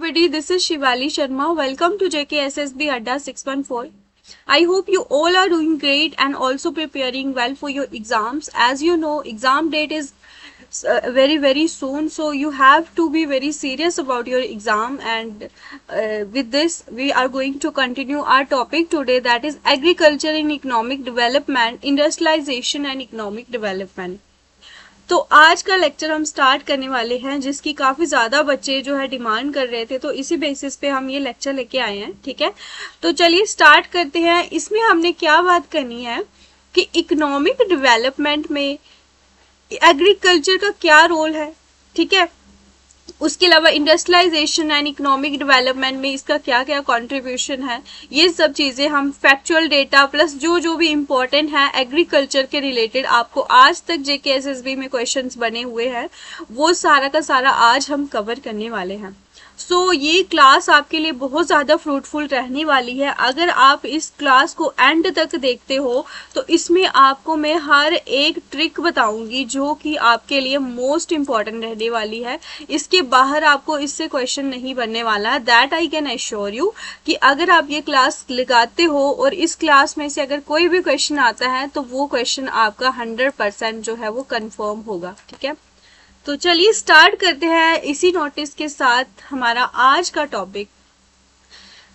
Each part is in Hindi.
everybody, this is Shivali Sharma. Welcome to JKSSB Adda 614. I hope you all are doing great and also preparing well for your exams. As you know, exam date is very soon, so you have to be very serious about your exam. And with this, we are going to continue our topic today, that is agriculture in economic development, industrialization and economic development. तो आज का लेक्चर हम स्टार्ट करने वाले हैं, जिसकी काफ़ी ज़्यादा बच्चे जो है डिमांड कर रहे थे, तो इसी बेसिस पे हम ये लेक्चर लेके आए हैं। ठीक है, तो चलिए स्टार्ट करते हैं। इसमें हमने क्या बात करनी है कि इकोनॉमिक डेवलपमेंट में एग्रीकल्चर का क्या रोल है। ठीक है, उसके अलावा इंडस्ट्रियलाइजेशन एंड इकोनॉमिक डेवलपमेंट में इसका क्या क्या कंट्रीब्यूशन है, ये सब चीज़ें हम फैक्चुअल डेटा प्लस जो भी इम्पोर्टेंट है एग्रीकल्चर के रिलेटेड, आपको आज तक जेकेएसएसबी में क्वेश्चंस बने हुए हैं, वो सारा का सारा आज हम कवर करने वाले हैं। सो ये क्लास आपके लिए बहुत ज़्यादा फ्रूटफुल रहने वाली है। अगर आप इस क्लास को एंड तक देखते हो तो इसमें आपको मैं हर एक ट्रिक बताऊंगी जो कि आपके लिए मोस्ट इम्पॉर्टेंट रहने वाली है। इसके बाहर आपको इससे क्वेश्चन नहीं बनने वाला है, that I can assure you कि अगर आप ये क्लास लगाते हो और इस क्लास में से अगर कोई भी क्वेश्चन आता है तो वो क्वेश्चन आपका 100% जो है वो कन्फर्म होगा। ठीक है, तो चलिए स्टार्ट करते हैं इसी नोटिस के साथ हमारा आज का टॉपिक।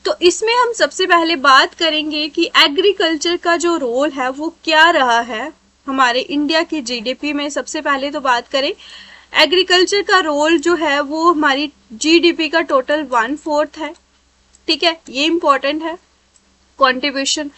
तो इसमें हम सबसे पहले बात करेंगे कि एग्रीकल्चर का जो रोल है वो क्या रहा है हमारे इंडिया की जीडीपी में। सबसे पहले तो बात करें एग्रीकल्चर का रोल जो है वो हमारी जीडीपी का टोटल 1/4 है। ठीक है, ये इम्पोर्टेंट है कंट्रीब्यूशन,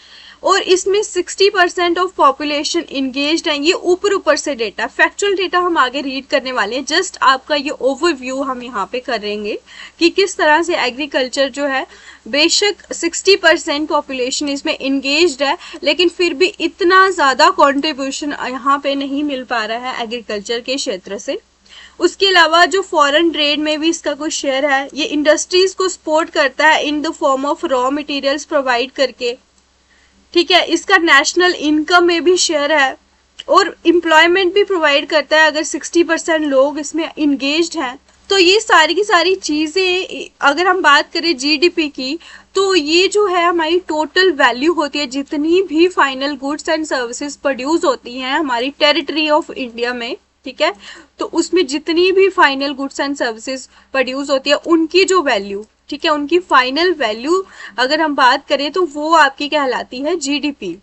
और इसमें 60% ऑफ पॉपुलेशन इंगेज्ड है। ये ऊपर से डेटा, फैक्चुअल डेटा हम आगे रीड करने वाले हैं, जस्ट आपका ये ओवरव्यू हम यहाँ पे करेंगे कि किस तरह से एग्रीकल्चर जो है, बेशक 60% पॉपुलेशन इसमें इंगेज्ड है, लेकिन फिर भी इतना ज़्यादा कंट्रीब्यूशन यहाँ पे नहीं मिल पा रहा है एग्रीकल्चर के क्षेत्र से। उसके अलावा जो फॉरेन ट्रेड में भी इसका कुछ शेयर है, ये इंडस्ट्रीज को सपोर्ट करता है in the form of raw materials provide करके। ठीक है, इसका नेशनल इनकम में भी शेयर है और एम्प्लॉयमेंट भी प्रोवाइड करता है अगर 60% लोग इसमें इंगेज्ड हैं। तो ये सारी की सारी चीज़ें, अगर हम बात करें जीडीपी की, तो ये जो है हमारी टोटल वैल्यू होती है, जितनी भी final goods and services produce होती हैं हमारी टेरिटरी ऑफ इंडिया में। ठीक है, तो उसमें जितनी भी final goods and services produce होती है उनकी जो वैल्यू, ठीक है, उनकी फाइनल वैल्यू अगर हम बात करें तो वो आपकी कहलाती है जीडीपी।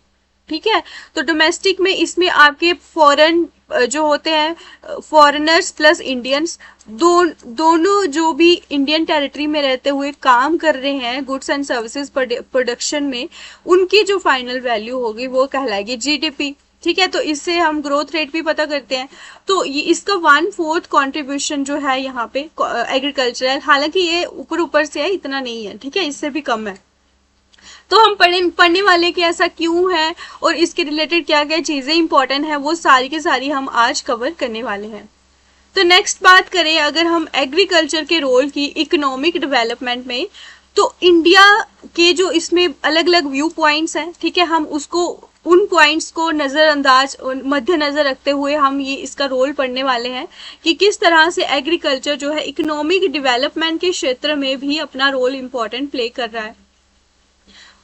ठीक है, तो डोमेस्टिक में इसमें आपके फॉरेन जो होते हैं फॉरेनर्स प्लस इंडियंस, दोनों जो भी इंडियन टेरिटरी में रहते हुए काम कर रहे हैं गुड्स एंड सर्विसेज प्रोडक्शन में, उनकी जो फाइनल वैल्यू होगी वो कहलाएगी जीडीपी। ठीक है, तो इससे हम ग्रोथ रेट भी पता करते हैं। तो ये इसका 1/4 कंट्रीब्यूशन जो है यहाँ पे एग्रीकल्चरल, हालांकि ये ऊपर से है, इतना नहीं है। ठीक है, इससे भी कम है। तो हम पढ़ने वाले कि ऐसा क्यों है और इसके रिलेटेड क्या क्या चीज़ें इंपॉर्टेंट है, वो सारी की सारी हम आज कवर करने वाले हैं। तो नेक्स्ट बात करें अगर हम एग्रीकल्चर के रोल की इकोनॉमिक डेवलपमेंट में, तो इंडिया के जो इसमें अलग अलग व्यू पॉइंट्स हैं, ठीक है, हम उसको उन पॉइंट्स को नज़रअंदाज मद्देनजर रखते हुए हम ये इसका रोल पढ़ने वाले हैं कि किस तरह से एग्रीकल्चर जो है इकोनॉमिक डेवलपमेंट के क्षेत्र में भी अपना रोल इम्पोर्टेंट प्ले कर रहा है।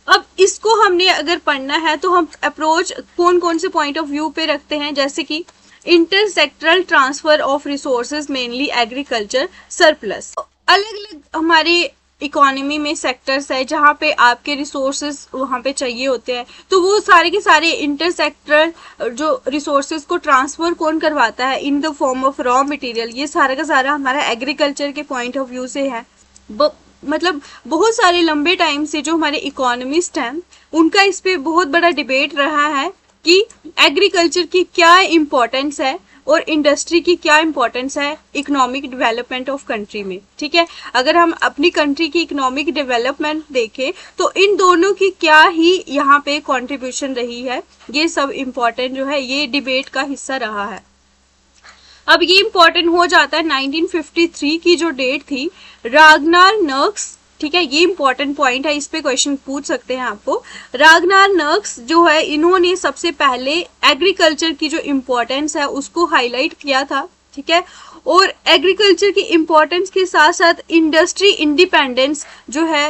अब इसको हमने अगर पढ़ना है तो हम अप्रोच कौन कौन से पॉइंट ऑफ व्यू पे रखते हैं, जैसे कि intersectoral transfer of resources mainly agriculture surplus. अलग अलग हमारे इकोनॉमी में सेक्टर्स है जहाँ पे आपके रिसोर्सेज वहाँ पे चाहिए होते हैं, तो वो सारे के सारे इंटरसेक्टरल जो रिसोर्सेज को ट्रांसफर कौन करवाता है in the form of raw material, ये सारा का सारा हमारा एग्रीकल्चर के पॉइंट ऑफ व्यू से है। मतलब बहुत सारे लंबे टाइम से जो हमारे इकोनॉमिस्ट हैं उनका इस पे बहुत बड़ा डिबेट रहा है कि एग्रीकल्चर की क्या इम्पोर्टेंस है और इंडस्ट्री की क्या इंपॉर्टेंस है इकोनॉमिक डेवलपमेंट ऑफ कंट्री में। ठीक है, अगर हम अपनी कंट्री की इकोनॉमिक डेवलपमेंट देखें तो इन दोनों की क्या ही यहाँ पे कंट्रीब्यूशन रही है, ये सब इम्पोर्टेंट जो है ये डिबेट का हिस्सा रहा है। अब ये इम्पोर्टेंट हो जाता है 1953 की जो डेट थी, रागनार नर्क्स, ठीक है, ये इंपॉर्टेंट पॉइंट है, इस पे क्वेश्चन पूछ सकते हैं आपको। रागनार नर्क्स जो है इन्होंने सबसे पहले एग्रीकल्चर की जो इम्पोर्टेंस है उसको हाईलाइट किया था। ठीक है, और एग्रीकल्चर की इम्पोर्टेंस के साथ साथ इंडस्ट्री इंडिपेंडेंस जो है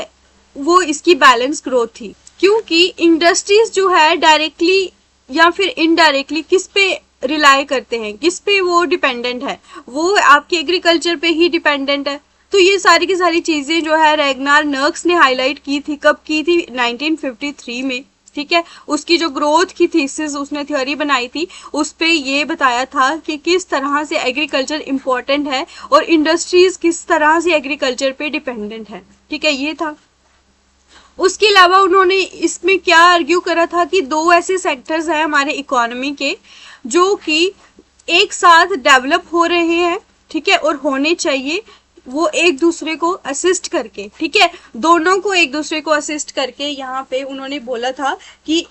वो इसकी बैलेंस ग्रोथ थी, क्योंकि इंडस्ट्रीज जो है डायरेक्टली या फिर इनडायरेक्टली किस पे रिलाई करते हैं, किस पे वो डिपेंडेंट है, वो आपके एग्रीकल्चर पे ही डिपेंडेंट है। तो ये सारी की सारी चीजें जो है रैगनार नर्क्स ने हाईलाइट की थी, कब की थी, 1953 में, ठीक है। उसकी जो ग्रोथ की थीसिस उसने थ्योरी बनाई थी, उस पे ये बताया था कि किस तरह से एग्रीकल्चर इंपॉर्टेंट है और इंडस्ट्रीज किस तरह से एग्रीकल्चर पे डिपेंडेंट है, ठीक है, ये था। उसके अलावा उन्होंने इसमें क्या आर्ग्यू करा था कि दो ऐसे सेक्टर्स हैं हमारे इकोनॉमी के जो कि एक साथ डेवलप हो रहे हैं, ठीक है, और होने चाहिए, वो एक दूसरे को असिस्ट करके, ठीक है, दोनों को एक दूसरे को असिस्ट करके यहाँ पे उन्होंने बोला था कि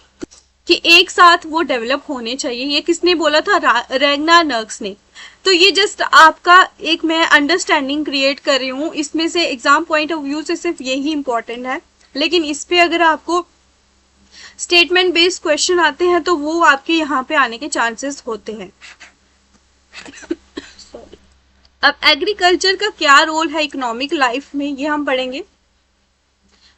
एक साथ वो डेवलप होने चाहिए। ये किसने बोला था? रैगनार नर्क्स ने। तो ये जस्ट आपका एक मैं अंडरस्टैंडिंग क्रिएट कर रही हूँ, इसमें से एग्जाम पॉइंट ऑफ व्यू से सिर्फ यही इंपॉर्टेंट है, लेकिन इस पे अगर आपको स्टेटमेंट बेस्ड क्वेश्चन आते हैं तो वो आपके यहाँ पे आने के चांसेस होते हैं। अब एग्रीकल्चर का क्या रोल है इकोनॉमिक लाइफ में, ये हम पढ़ेंगे।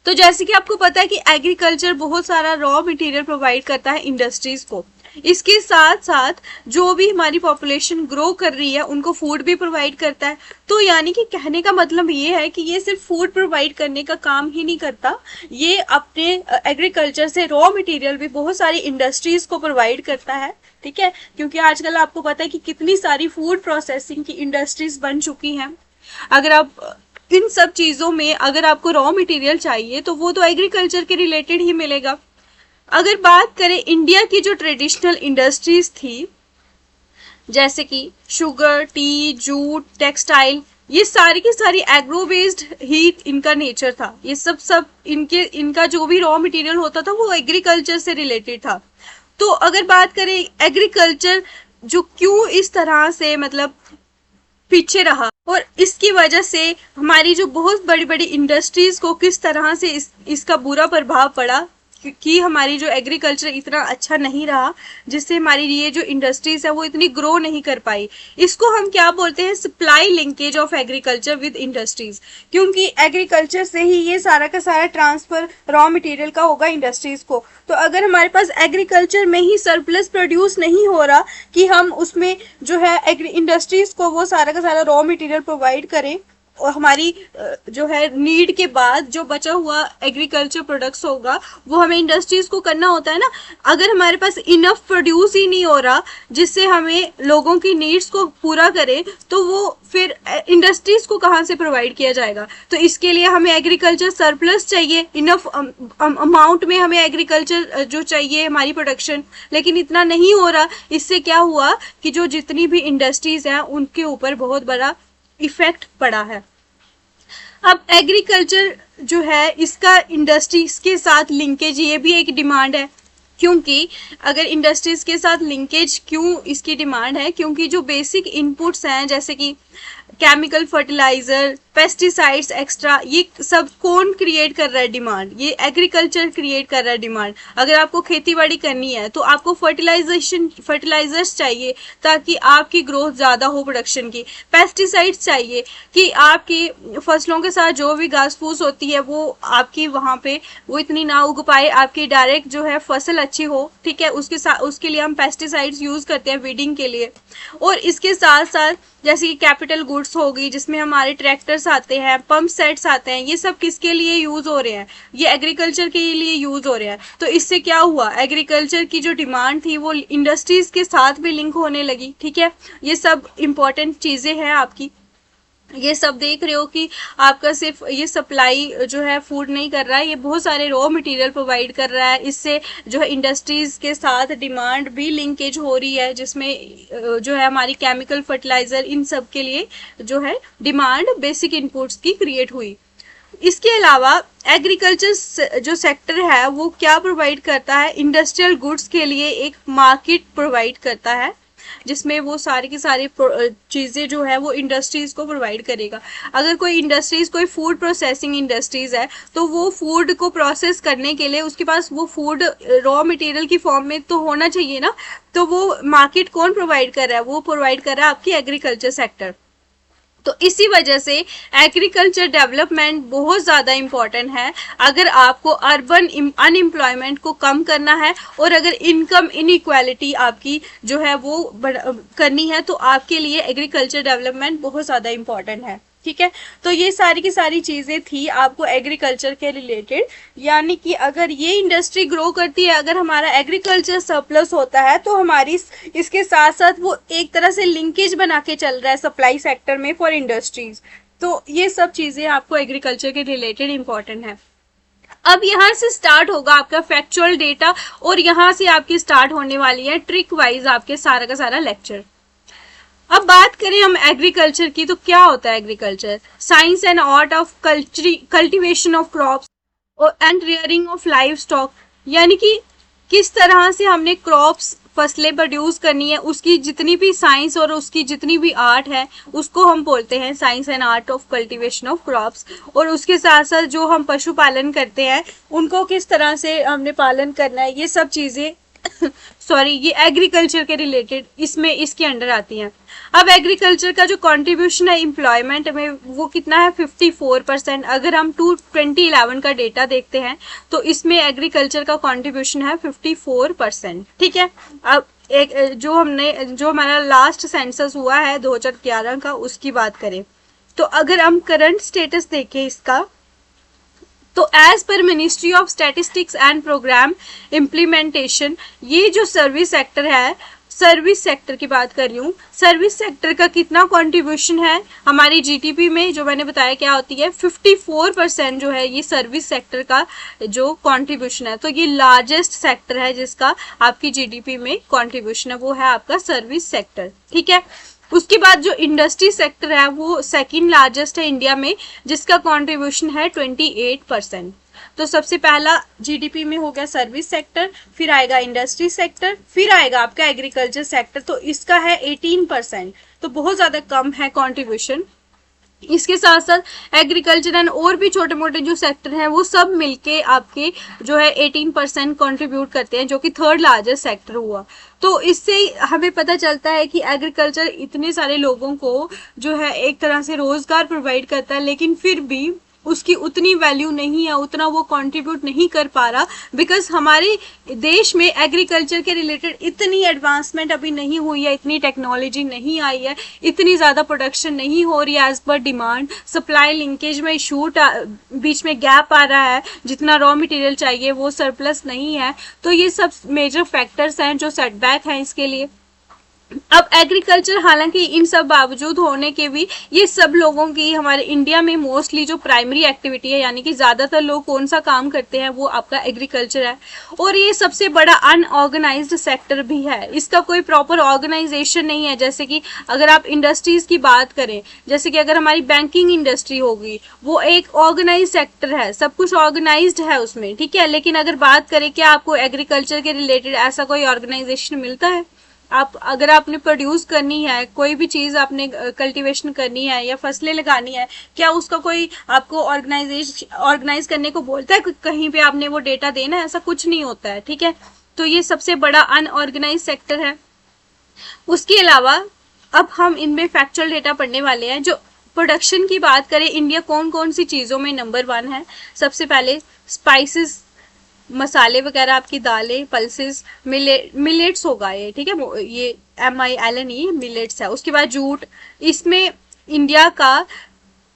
तो जैसे कि आपको पता है कि एग्रीकल्चर बहुत सारा रॉ मटेरियल प्रोवाइड करता है इंडस्ट्रीज को, इसके साथ साथ जो भी हमारी पॉपुलेशन ग्रो कर रही है उनको फूड भी प्रोवाइड करता है। तो यानी कि कहने का मतलब ये है कि ये सिर्फ फूड प्रोवाइड करने का काम ही नहीं करता, ये अपने एग्रीकल्चर से रॉ मटेरियल भी बहुत सारी इंडस्ट्रीज को प्रोवाइड करता है, ठीक है, क्योंकि आजकल आपको पता है कि कितनी सारी फूड प्रोसेसिंग की इंडस्ट्रीज बन चुकी हैं। अगर आप इन सब चीजों में अगर आपको रॉ मटेरियल चाहिए तो वो तो एग्रीकल्चर के रिलेटेड ही मिलेगा। अगर बात करें इंडिया की जो ट्रेडिशनल इंडस्ट्रीज थी, जैसे कि शुगर, टी, जूट, टेक्सटाइल, ये सारी की सारी एग्रो बेस्ड ही इनका नेचर था। ये सब इनका जो भी रॉ मटेरियल होता था वो एग्रीकल्चर से रिलेटेड था। तो अगर बात करें एग्रीकल्चर जो क्यों इस तरह से मतलब पीछे रहा और इसकी वजह से हमारी जो बहुत बड़ी बड़ी इंडस्ट्रीज को किस तरह से इसका बुरा प्रभाव पड़ा, कि हमारी जो एग्रीकल्चर इतना अच्छा नहीं रहा, जिससे हमारी ये जो इंडस्ट्रीज है वो इतनी ग्रो नहीं कर पाई। इसको हम क्या बोलते हैं? Supply linkage of agriculture with industries, क्योंकि एग्रीकल्चर से ही ये सारा का सारा ट्रांसफर रॉ मटेरियल का होगा इंडस्ट्रीज को। तो अगर हमारे पास एग्रीकल्चर में ही सरप्लस प्रोड्यूस नहीं हो रहा कि हम उसमें जो है इंडस्ट्रीज को वो सारा का सारा रॉ मटेरियल प्रोवाइड करें और हमारी जो है नीड के बाद जो बचा हुआ एग्रीकल्चर प्रोडक्ट्स होगा वो हमें इंडस्ट्रीज को करना होता है ना। अगर हमारे पास इनफ प्रोड्यूस ही नहीं हो रहा जिससे हमें लोगों की नीड्स को पूरा करे, तो वो फिर इंडस्ट्रीज को कहाँ से प्रोवाइड किया जाएगा? तो इसके लिए हमें एग्रीकल्चर सरप्लस चाहिए, इनफ अमाउंट में हमें एग्रीकल्चर जो चाहिए हमारी प्रोडक्शन, लेकिन इतना नहीं हो रहा। इससे क्या हुआ कि जो जितनी भी इंडस्ट्रीज हैं उनके ऊपर बहुत बड़ा इफेक्ट पड़ा है। अब एग्रीकल्चर जो है इसका इंडस्ट्रीज के साथ लिंकेज, ये भी एक डिमांड है, क्योंकि अगर इंडस्ट्रीज के साथ लिंकेज क्यों इसकी डिमांड है? क्योंकि जो बेसिक इनपुट्स हैं जैसे कि केमिकल फर्टिलाइजर, पेस्टिसाइड्स एक्स्ट्रा, ये सब कौन क्रिएट कर रहा है डिमांड? ये एग्रीकल्चर क्रिएट कर रहा है डिमांड। अगर आपको खेतीबाड़ी करनी है तो आपको फर्टिलाइजर्स चाहिए ताकि आपकी ग्रोथ ज़्यादा हो प्रोडक्शन की। पेस्टिसाइड्स चाहिए कि आपकी फसलों के साथ जो भी घास फूस होती है वो आपकी वहाँ पे वो इतनी ना उग पाए, आपकी डायरेक्ट जो है फसल अच्छी हो, ठीक है, उसके लिए हम पेस्टिसाइड्स यूज़ करते हैं वीडिंग के लिए। और इसके साथ साथ जैसे कि कैपिटल गुड्स होगी जिसमें हमारे ट्रैक्टर्स आते हैं, पंप सेट्स आते हैं, ये सब किसके लिए यूज हो रहे हैं? ये एग्रीकल्चर के लिए यूज हो रहे हैं। तो इससे क्या हुआ? एग्रीकल्चर की जो डिमांड थी वो इंडस्ट्रीज के साथ भी लिंक होने लगी, ठीक है। ये सब इंपॉर्टेंट चीजें हैं आपकी, ये सब देख रहे हो कि आपका सिर्फ ये सप्लाई जो है फूड नहीं कर रहा है, ये बहुत सारे रॉ मटेरियल प्रोवाइड कर रहा है। इससे जो है इंडस्ट्रीज के साथ डिमांड भी लिंकेज हो रही है, जिसमें जो है हमारी केमिकल फर्टिलाइजर इन सब के लिए जो है डिमांड बेसिक इनपुट्स की क्रिएट हुई। इसके अलावा एग्रीकल्चर जो सेक्टर है वो क्या प्रोवाइड करता है? इंडस्ट्रियल गुड्स के लिए एक मार्केट प्रोवाइड करता है, जिसमें वो सारी की सारी चीज़ें जो है वो इंडस्ट्रीज को प्रोवाइड करेगा। अगर कोई इंडस्ट्रीज, कोई फूड प्रोसेसिंग इंडस्ट्रीज है तो वो फूड को प्रोसेस करने के लिए उसके पास वो फूड रॉ मटेरियल की फॉर्म में तो होना चाहिए ना। तो वो मार्केट कौन प्रोवाइड कर रहा है? वो प्रोवाइड कर रहा है आपकी एग्रीकल्चर सेक्टर। तो इसी वजह से एग्रीकल्चर डेवलपमेंट बहुत ज़्यादा इम्पॉर्टेंट है। अगर आपको अर्बन अनएम्प्लॉयमेंट को कम करना है और अगर इनकम इनइक्वालिटी आपकी जो है वो करनी है, तो आपके लिए एग्रीकल्चर डेवलपमेंट बहुत ज़्यादा इम्पॉर्टेंट है। ठीक है, तो ये सारी की सारी चीज़ें थी आपको एग्रीकल्चर के रिलेटेड। यानी कि अगर ये इंडस्ट्री ग्रो करती है, अगर हमारा एग्रीकल्चर सरप्लस होता है, तो हमारी इसके साथ साथ वो एक तरह से लिंकेज बना के चल रहा है सप्लाई सेक्टर में फॉर इंडस्ट्रीज। तो ये सब चीज़ें आपको एग्रीकल्चर के रिलेटेड इंपॉर्टेंट है। अब यहाँ से स्टार्ट होगा आपका फैक्चुअल डेटा और यहाँ से आपकी स्टार्ट होने वाली है ट्रिक वाइज आपके सारा का सारा लेक्चर। अब बात करें हम एग्रीकल्चर की, तो क्या होता है agriculture? Science and art of cultivation of crops and rearing of live stock. यानी कि किस तरह से हमने क्रॉप्स फसलें प्रोड्यूस करनी है, उसकी जितनी भी साइंस और उसकी जितनी भी आर्ट है उसको हम बोलते हैं science and art of cultivation of crops. और उसके साथ साथ जो हम पशुपालन करते हैं उनको किस तरह से हमने पालन करना है, ये सब चीज़ें सॉरी ये एग्रीकल्चर के रिलेटेड इसमें इसके अंडर आती हैं। अब एग्रीकल्चर का जो कंट्रीब्यूशन है एम्प्लॉयमेंट में वो कितना है? 54%। अगर हम 2011 का डेटा देखते हैं तो इसमें एग्रीकल्चर का कंट्रीब्यूशन है 54%। ठीक है, अब एक जो हमारा लास्ट सेंसस हुआ है 2011 का, उसकी बात करें तो अगर हम करंट स्टेटस देखें इसका, तो as per ministry of statistics and programme implementation, ये जो सर्विस सेक्टर है, सर्विस सेक्टर की बात कर रही हूँ, सर्विस सेक्टर का कितना कंट्रीब्यूशन है हमारी जीडीपी में, जो मैंने बताया क्या होती है 54% जो है ये सर्विस सेक्टर का जो कंट्रीब्यूशन है। तो ये लार्जेस्ट सेक्टर है जिसका आपकी जीडीपी में कंट्रीब्यूशन है, वो है आपका सर्विस सेक्टर। ठीक है, उसके बाद जो इंडस्ट्री सेक्टर है वो सेकंड लार्जेस्ट है इंडिया में, जिसका कंट्रीब्यूशन है 28%। तो सबसे पहला जीडीपी में हो गया सर्विस सेक्टर, फिर आएगा इंडस्ट्री सेक्टर, फिर आएगा आपका एग्रीकल्चर सेक्टर, तो इसका है 18%। तो बहुत ज़्यादा कम है कंट्रीब्यूशन। इसके साथ साथ एग्रीकल्चर एंड और भी छोटे मोटे जो सेक्टर हैं वो सब मिलके आपके जो है 18% कंट्रीब्यूट करते हैं, जो कि थर्ड लार्जेस्ट सेक्टर हुआ। तो इससे हमें पता चलता है कि एग्रीकल्चर इतने सारे लोगों को जो है एक तरह से रोजगार प्रोवाइड करता है, लेकिन फिर भी उसकी उतनी वैल्यू नहीं है, उतना वो कंट्रीब्यूट नहीं कर पा रहा, बिकॉज हमारे देश में एग्रीकल्चर के रिलेटेड इतनी एडवांसमेंट अभी नहीं हुई है, इतनी टेक्नोलॉजी नहीं आई है, इतनी ज़्यादा प्रोडक्शन नहीं हो रही है as per demand. Supply linkage में इशू बीच में गैप आ रहा है, जितना रॉ मटेरियल चाहिए वो सरप्लस नहीं है। तो ये सब मेजर फैक्टर्स हैं जो सेटबैक हैं इसके लिए। अब एग्रीकल्चर हालांकि इन सब बावजूद होने के भी ये सब लोगों की हमारे इंडिया में मोस्टली जो प्राइमरी एक्टिविटी है, यानी कि ज़्यादातर लोग कौन सा काम करते हैं वो आपका एग्रीकल्चर है। और ये सबसे बड़ा अनऑर्गेनाइज्ड सेक्टर भी है, इसका कोई प्रॉपर ऑर्गेनाइजेशन नहीं है। जैसे कि अगर आप इंडस्ट्रीज की बात करें, जैसे कि अगर हमारी बैंकिंग इंडस्ट्री होगी, वो एक ऑर्गेनाइज सेक्टर है, सब कुछ ऑर्गेनाइज्ड है उसमें, ठीक है। लेकिन अगर बात करें क्या आपको एग्रीकल्चर के रिलेटेड ऐसा कोई ऑर्गेनाइजेशन मिलता है? आप अगर आपने प्रोड्यूस करनी है, कोई भी चीज़ आपने कल्टीवेशन करनी है या फसलें लगानी है, क्या उसका कोई आपको ऑर्गेनाइज करने को बोलता है कहीं पे आपने वो डेटा देना है? ऐसा कुछ नहीं होता है, ठीक है। तो ये सबसे बड़ा अनऑर्गेनाइज सेक्टर है। उसके अलावा अब हम इनमें फैक्चुअल डेटा पढ़ने वाले हैं। जो प्रोडक्शन की बात करें, इंडिया कौन कौन सी चीज़ों में नंबर 1 है? सबसे पहले स्पाइसेस, मसाले वगैरह, आपकी दालें, पल्सेस, मिलेट्स होगा ये, ठीक है, ये MILNE मिलेट्स है। उसके बाद जूट, इसमें इंडिया का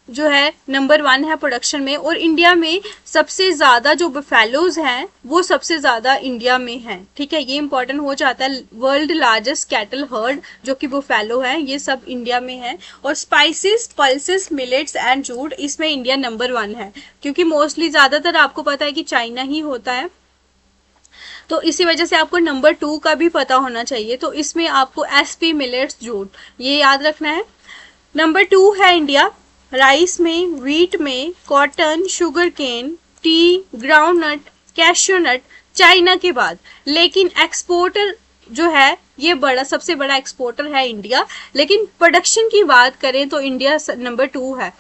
जो है नंबर 1 है प्रोडक्शन में। और इंडिया में सबसे ज़्यादा जो बफेलोज हैं वो सबसे ज़्यादा इंडिया में हैं, ठीक है। ये इंपॉर्टेंट हो जाता है। वर्ल्ड लार्जेस्ट कैटल हर्ड जो कि बफेलो है, ये सब इंडिया में है। और spices, pulses, millets and jute, इसमें इंडिया नंबर 1 है, क्योंकि मोस्टली ज़्यादातर आपको पता है कि चाइना ही होता है। तो इसी वजह से आपको नंबर 2 का भी पता होना चाहिए। तो इसमें आपको SP, मिलेट्स, जूट, ये याद रखना है। नंबर 2 है इंडिया राइस में, व्हीट में, cotton, sugar cane, tea, groundnut, cashew nut, China के बाद। लेकिन एक्सपोर्टर जो है ये सबसे बड़ा एक्सपोर्टर है इंडिया। लेकिन प्रोडक्शन की बात करें तो इंडिया नंबर 2 है।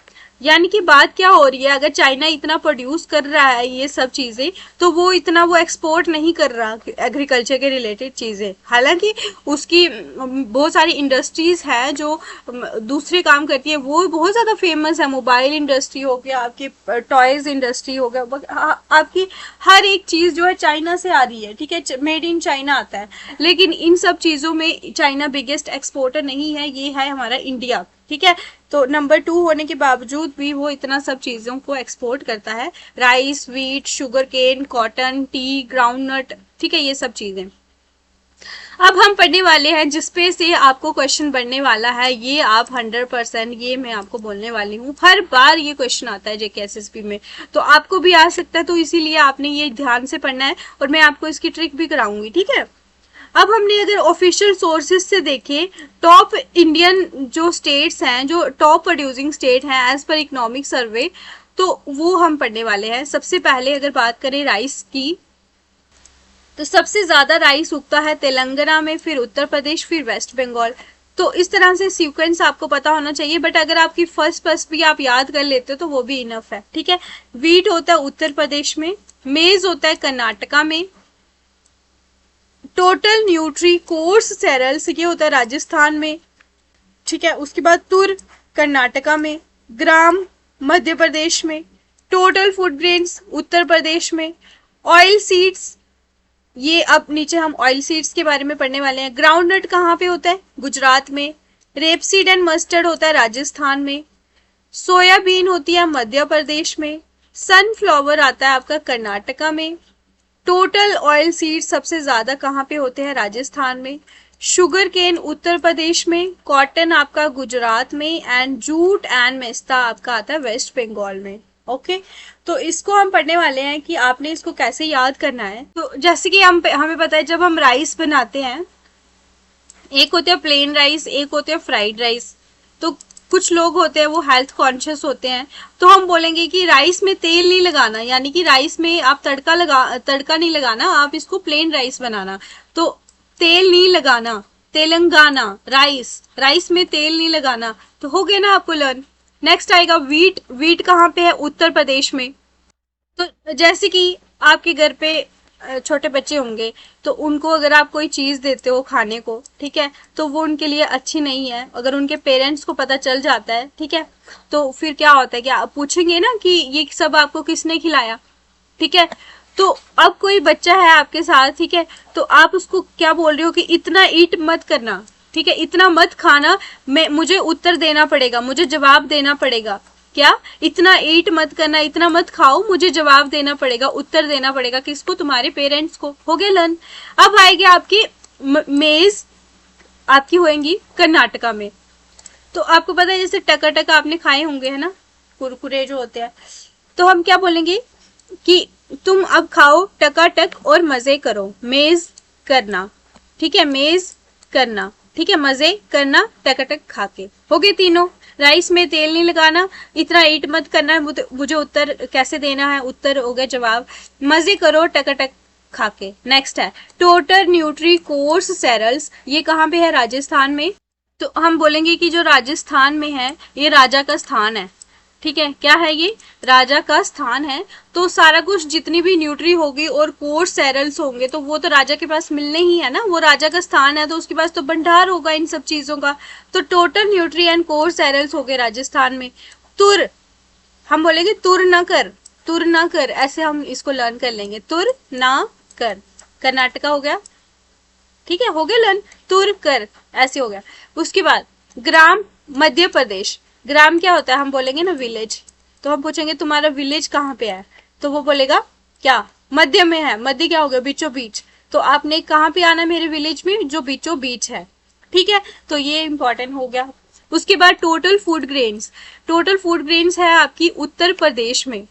यानी कि बात क्या हो रही है, अगर चाइना इतना प्रोड्यूस कर रहा है ये सब चीजें, तो वो इतना वो एक्सपोर्ट नहीं कर रहा एग्रीकल्चर के रिलेटेड चीजें। हालांकि उसकी बहुत सारी इंडस्ट्रीज है जो दूसरे काम करती है, वो बहुत ज्यादा फेमस है। मोबाइल इंडस्ट्री हो गया, आपकी टॉयज इंडस्ट्री हो गया, आपकी हर एक चीज जो है चाइना से आ रही है, ठीक है, मेड इन चाइना आता है। लेकिन इन सब चीजों में चाइना बिगेस्ट एक्सपोर्टर नहीं है, ये है हमारा इंडिया, ठीक है। तो नंबर 2 होने के बावजूद भी वो इतना सब चीजों को एक्सपोर्ट करता है, rice, wheat, sugarcane, cotton, tea, groundnut, ठीक है, ये सब चीजें। अब हम पढ़ने वाले हैं जिसपे से आपको क्वेश्चन बनने वाला है, ये आप 100% ये मैं आपको बोलने वाली हूँ, हर बार ये क्वेश्चन आता है जेकेएसएसबी में, तो आपको भी आ सकता है, तो इसीलिए आपने ये ध्यान से पढ़ना है और मैं आपको इसकी ट्रिक भी कराऊंगी, ठीक है। अब हमने अगर ऑफिशियल सोर्सेज से देखें, टॉप इंडियन जो स्टेट्स हैं, जो टॉप प्रोड्यूसिंग स्टेट हैं एज पर इकोनॉमिक सर्वे, तो वो हम पढ़ने वाले हैं। सबसे पहले अगर बात करें राइस की, तो सबसे ज्यादा राइस उगता है तेलंगाना में, फिर उत्तर प्रदेश, फिर वेस्ट बंगाल। तो इस तरह से सीक्वेंस आपको पता होना चाहिए, बट अगर आपकी फर्स्ट भी आप याद कर लेते हो तो वो भी इनफ है, ठीक है। व्हीट होता है उत्तर प्रदेश में, मेज होता है कर्नाटका में, टोटल न्यूट्री कोर्स सेरल्स ये होता है राजस्थान में, ठीक है। उसके बाद तुर कर्नाटका में, ग्राम मध्य प्रदेश में, total food grains Uttar Pradesh में, ऑयल सीड्स, ये अब नीचे हम ऑयल सीड्स के बारे में पढ़ने वाले हैं। ग्राउंडनट कहाँ पे होता है, गुजरात में। रेपसीड एंड मस्टर्ड होता है राजस्थान में। सोयाबीन होती है मध्य प्रदेश में। सनफ्लावर आता है आपका कर्नाटका में। टोटल ऑयल सीड सबसे ज्यादा कहाँ पे होते हैं, राजस्थान में। शुगर केन उत्तर प्रदेश में, कॉटन आपका गुजरात में, एंड जूट एंड मेस्ता आपका आता है वेस्ट बंगाल में। ओके तो इसको हम पढ़ने वाले हैं कि आपने इसको कैसे याद करना है। तो जैसे कि हमें पता है जब हम राइस बनाते हैं, एक होते हैं प्लेन राइस, एक होते हैं फ्राइड राइस। तो कुछ लोग होते हैं वो हेल्थ कॉन्शियस होते हैं, तो हम बोलेंगे कि राइस में तेल नहीं लगाना, यानी कि राइस में आप तड़का नहीं लगाना, आप इसको प्लेन राइस बनाना। तो तेल नहीं लगाना, तेलंगाना राइस में तेल नहीं लगाना, तो हो गया ना आपको लर्न। नेक्स्ट आएगा व्हीट कहाँ पे है, उत्तर प्रदेश में। तो जैसे कि आपके घर पे छोटे बच्चे होंगे, तो उनको अगर आप कोई चीज देते हो खाने को, ठीक है, तो वो उनके लिए अच्छी नहीं है, अगर उनके पेरेंट्स को पता चल जाता है, ठीक है, तो फिर क्या होता है कि आप पूछेंगे ना कि ये सब आपको किसने खिलाया, ठीक है। तो अब कोई बच्चा है आपके साथ, ठीक है, तो आप उसको क्या बोल रहे हो कि इतना ईट मत करना, ठीक है, इतना मत खाना, मुझे उत्तर देना पड़ेगा, मुझे जवाब देना पड़ेगा। क्या, इतना ईट मत करना, इतना मत खाओ, मुझे जवाब देना पड़ेगा, उत्तर देना पड़ेगा, किसको, तुम्हारे पेरेंट्स को। हो गया लर्न। अब आएगी आपकी मेज, आपकी होएंगी कर्नाटका में। तो आपको पता है जैसे टका आपने खाए होंगे, है ना, कुरकुरे जो होते हैं, तो हम क्या बोलेंगे कि तुम अब खाओ टकाटक और मजे करो, मेज करना, ठीक है, मेज करना, ठीक है, मजे करना टकाटक खा के। हो गए तीनों। राइस में तेल नहीं लगाना, इतना ईट मत करना, मुझे उत्तर कैसे देना है, उत्तर हो गया जवाब, मजे करो टकाटक खा के। नेक्स्ट है टोटल न्यूट्री कोर्स सेरल्स, ये कहाँ पे है, राजस्थान में। तो हम बोलेंगे कि जो राजस्थान में है ये राजा का स्थान है, ठीक है, क्या है ये, राजा का स्थान है। तो सारा कुछ जितनी भी न्यूट्री होगी और कोर्स सेरल्स होंगे तो वो तो राजा के पास मिलने ही है ना, वो राजा का स्थान है तो उसके पास तो भंडार होगा इन सब चीजों का। तो total nutri and course cereals हो गए राजस्थान में। तुर, हम बोलेंगे तुर ना कर, ऐसे हम इसको लर्न कर लेंगे, तुर ना कर, कर्नाटका हो गया, ठीक है, हो गया लर्न, तुर कर ऐसे हो गया। उसके बाद ग्राम मध्य प्रदेश, ग्राम क्या होता है, हम बोलेंगे ना विलेज, तो हम पूछेंगे तुम्हारा विलेज कहाँ पे है, तो वो बोलेगा क्या, मध्य में है, मध्य क्या हो गया, बीचों बीच, तो आपने कहाँ पे आना, मेरे विलेज में जो बीचों बीच है, ठीक है, तो ये इंपॉर्टेंट हो गया। उसके बाद टोटल फूड ग्रेन्स है आपकी उत्तर प्रदेश में।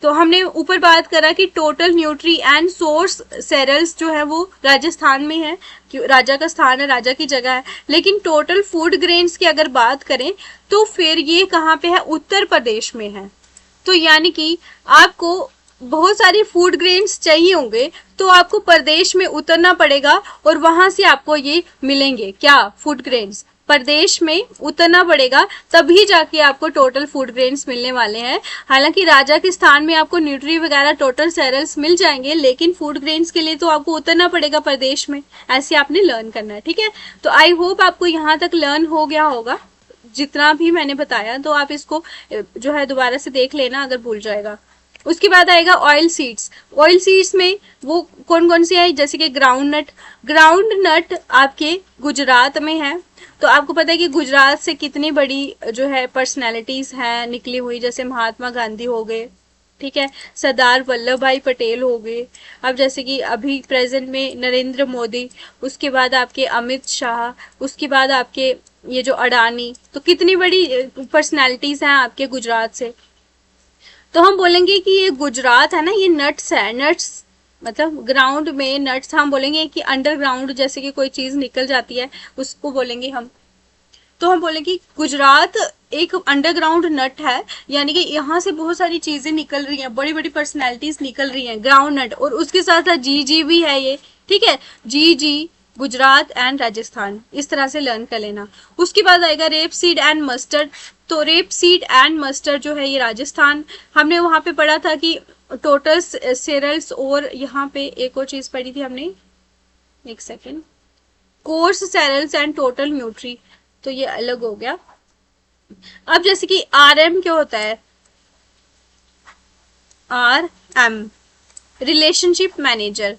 तो हमने ऊपर बात करा कि total nutri and source cereals जो है वो राजस्थान में है, राजा का स्थान है, राजा की जगह है। लेकिन टोटल फूड ग्रेन्स की अगर बात करें तो फिर ये कहाँ पे है, उत्तर प्रदेश में है। तो यानी कि आपको बहुत सारे फूड ग्रेन्स चाहिए होंगे तो आपको प्रदेश में उतरना पड़ेगा और वहां से आपको ये मिलेंगे, क्या, फूड ग्रेन्स। प्रदेश में उतरना पड़ेगा, तभी जाके आपको टोटल फूड ग्रेन्स मिलने वाले हैं। हालांकि राजा के स्थान में आपको न्यूट्री वगैरह टोटल सेरेल्स मिल जाएंगे, लेकिन फूड ग्रेन्स के लिए तो आपको उतरना पड़ेगा प्रदेश में। ऐसे आपने लर्न करना है, ठीक है। तो आई होप आपको यहाँ तक लर्न हो गया होगा जितना भी मैंने बताया। तो आप इसको जो है दोबारा से देख लेना अगर भूल जाएगा। उसके बाद आएगा ऑयल सीड्स। ऑयल सीड्स में वो कौन कौन सी है, जैसे कि ग्राउंड नट। ग्राउंड नट आपके गुजरात में है। तो आपको पता है कि गुजरात से कितनी बड़ी जो है पर्सनैलिटीज हैं निकली हुई, जैसे महात्मा गांधी हो गए, ठीक है, सरदार वल्लभ भाई पटेल हो गए, अब जैसे कि अभी प्रेजेंट में नरेंद्र मोदी, उसके बाद आपके अमित शाह, उसके बाद आपके ये जो अडानी, तो कितनी बड़ी पर्सनैलिटीज हैं आपके गुजरात से। तो हम बोलेंगे कि ये गुजरात है ना, ये नट्स है। नट्स मतलब ग्राउंड में नट्स, हम बोलेंगे कि अंडरग्राउंड जैसे कि कोई चीज निकल जाती है उसको बोलेंगे हम। तो हम बोलेंगे गुजरात एक अंडरग्राउंड नट है, यानी कि यहाँ से बहुत सारी चीजें निकल रही हैं, बड़ी बड़ी पर्सनैलिटीज निकल रही हैं, ग्राउंड नट। और उसके साथ साथ जी भी है ये, ठीक है, जी गुजरात एंड राजस्थान, इस तरह से लर्न कर लेना। उसके बाद आएगा रेप सीड एंड मस्टर्ड। तो रेप सीड एंड मस्टर्ड जो है ये राजस्थान। हमने वहां पे पढ़ा था कि टोटल सेरल्स, और यहाँ पे एक और चीज पढ़ी थी हमने, एक second, course cereals and total nutri, तो ये अलग हो गया। अब जैसे कि RM क्या होता है, RM रिलेशनशिप मैनेजर,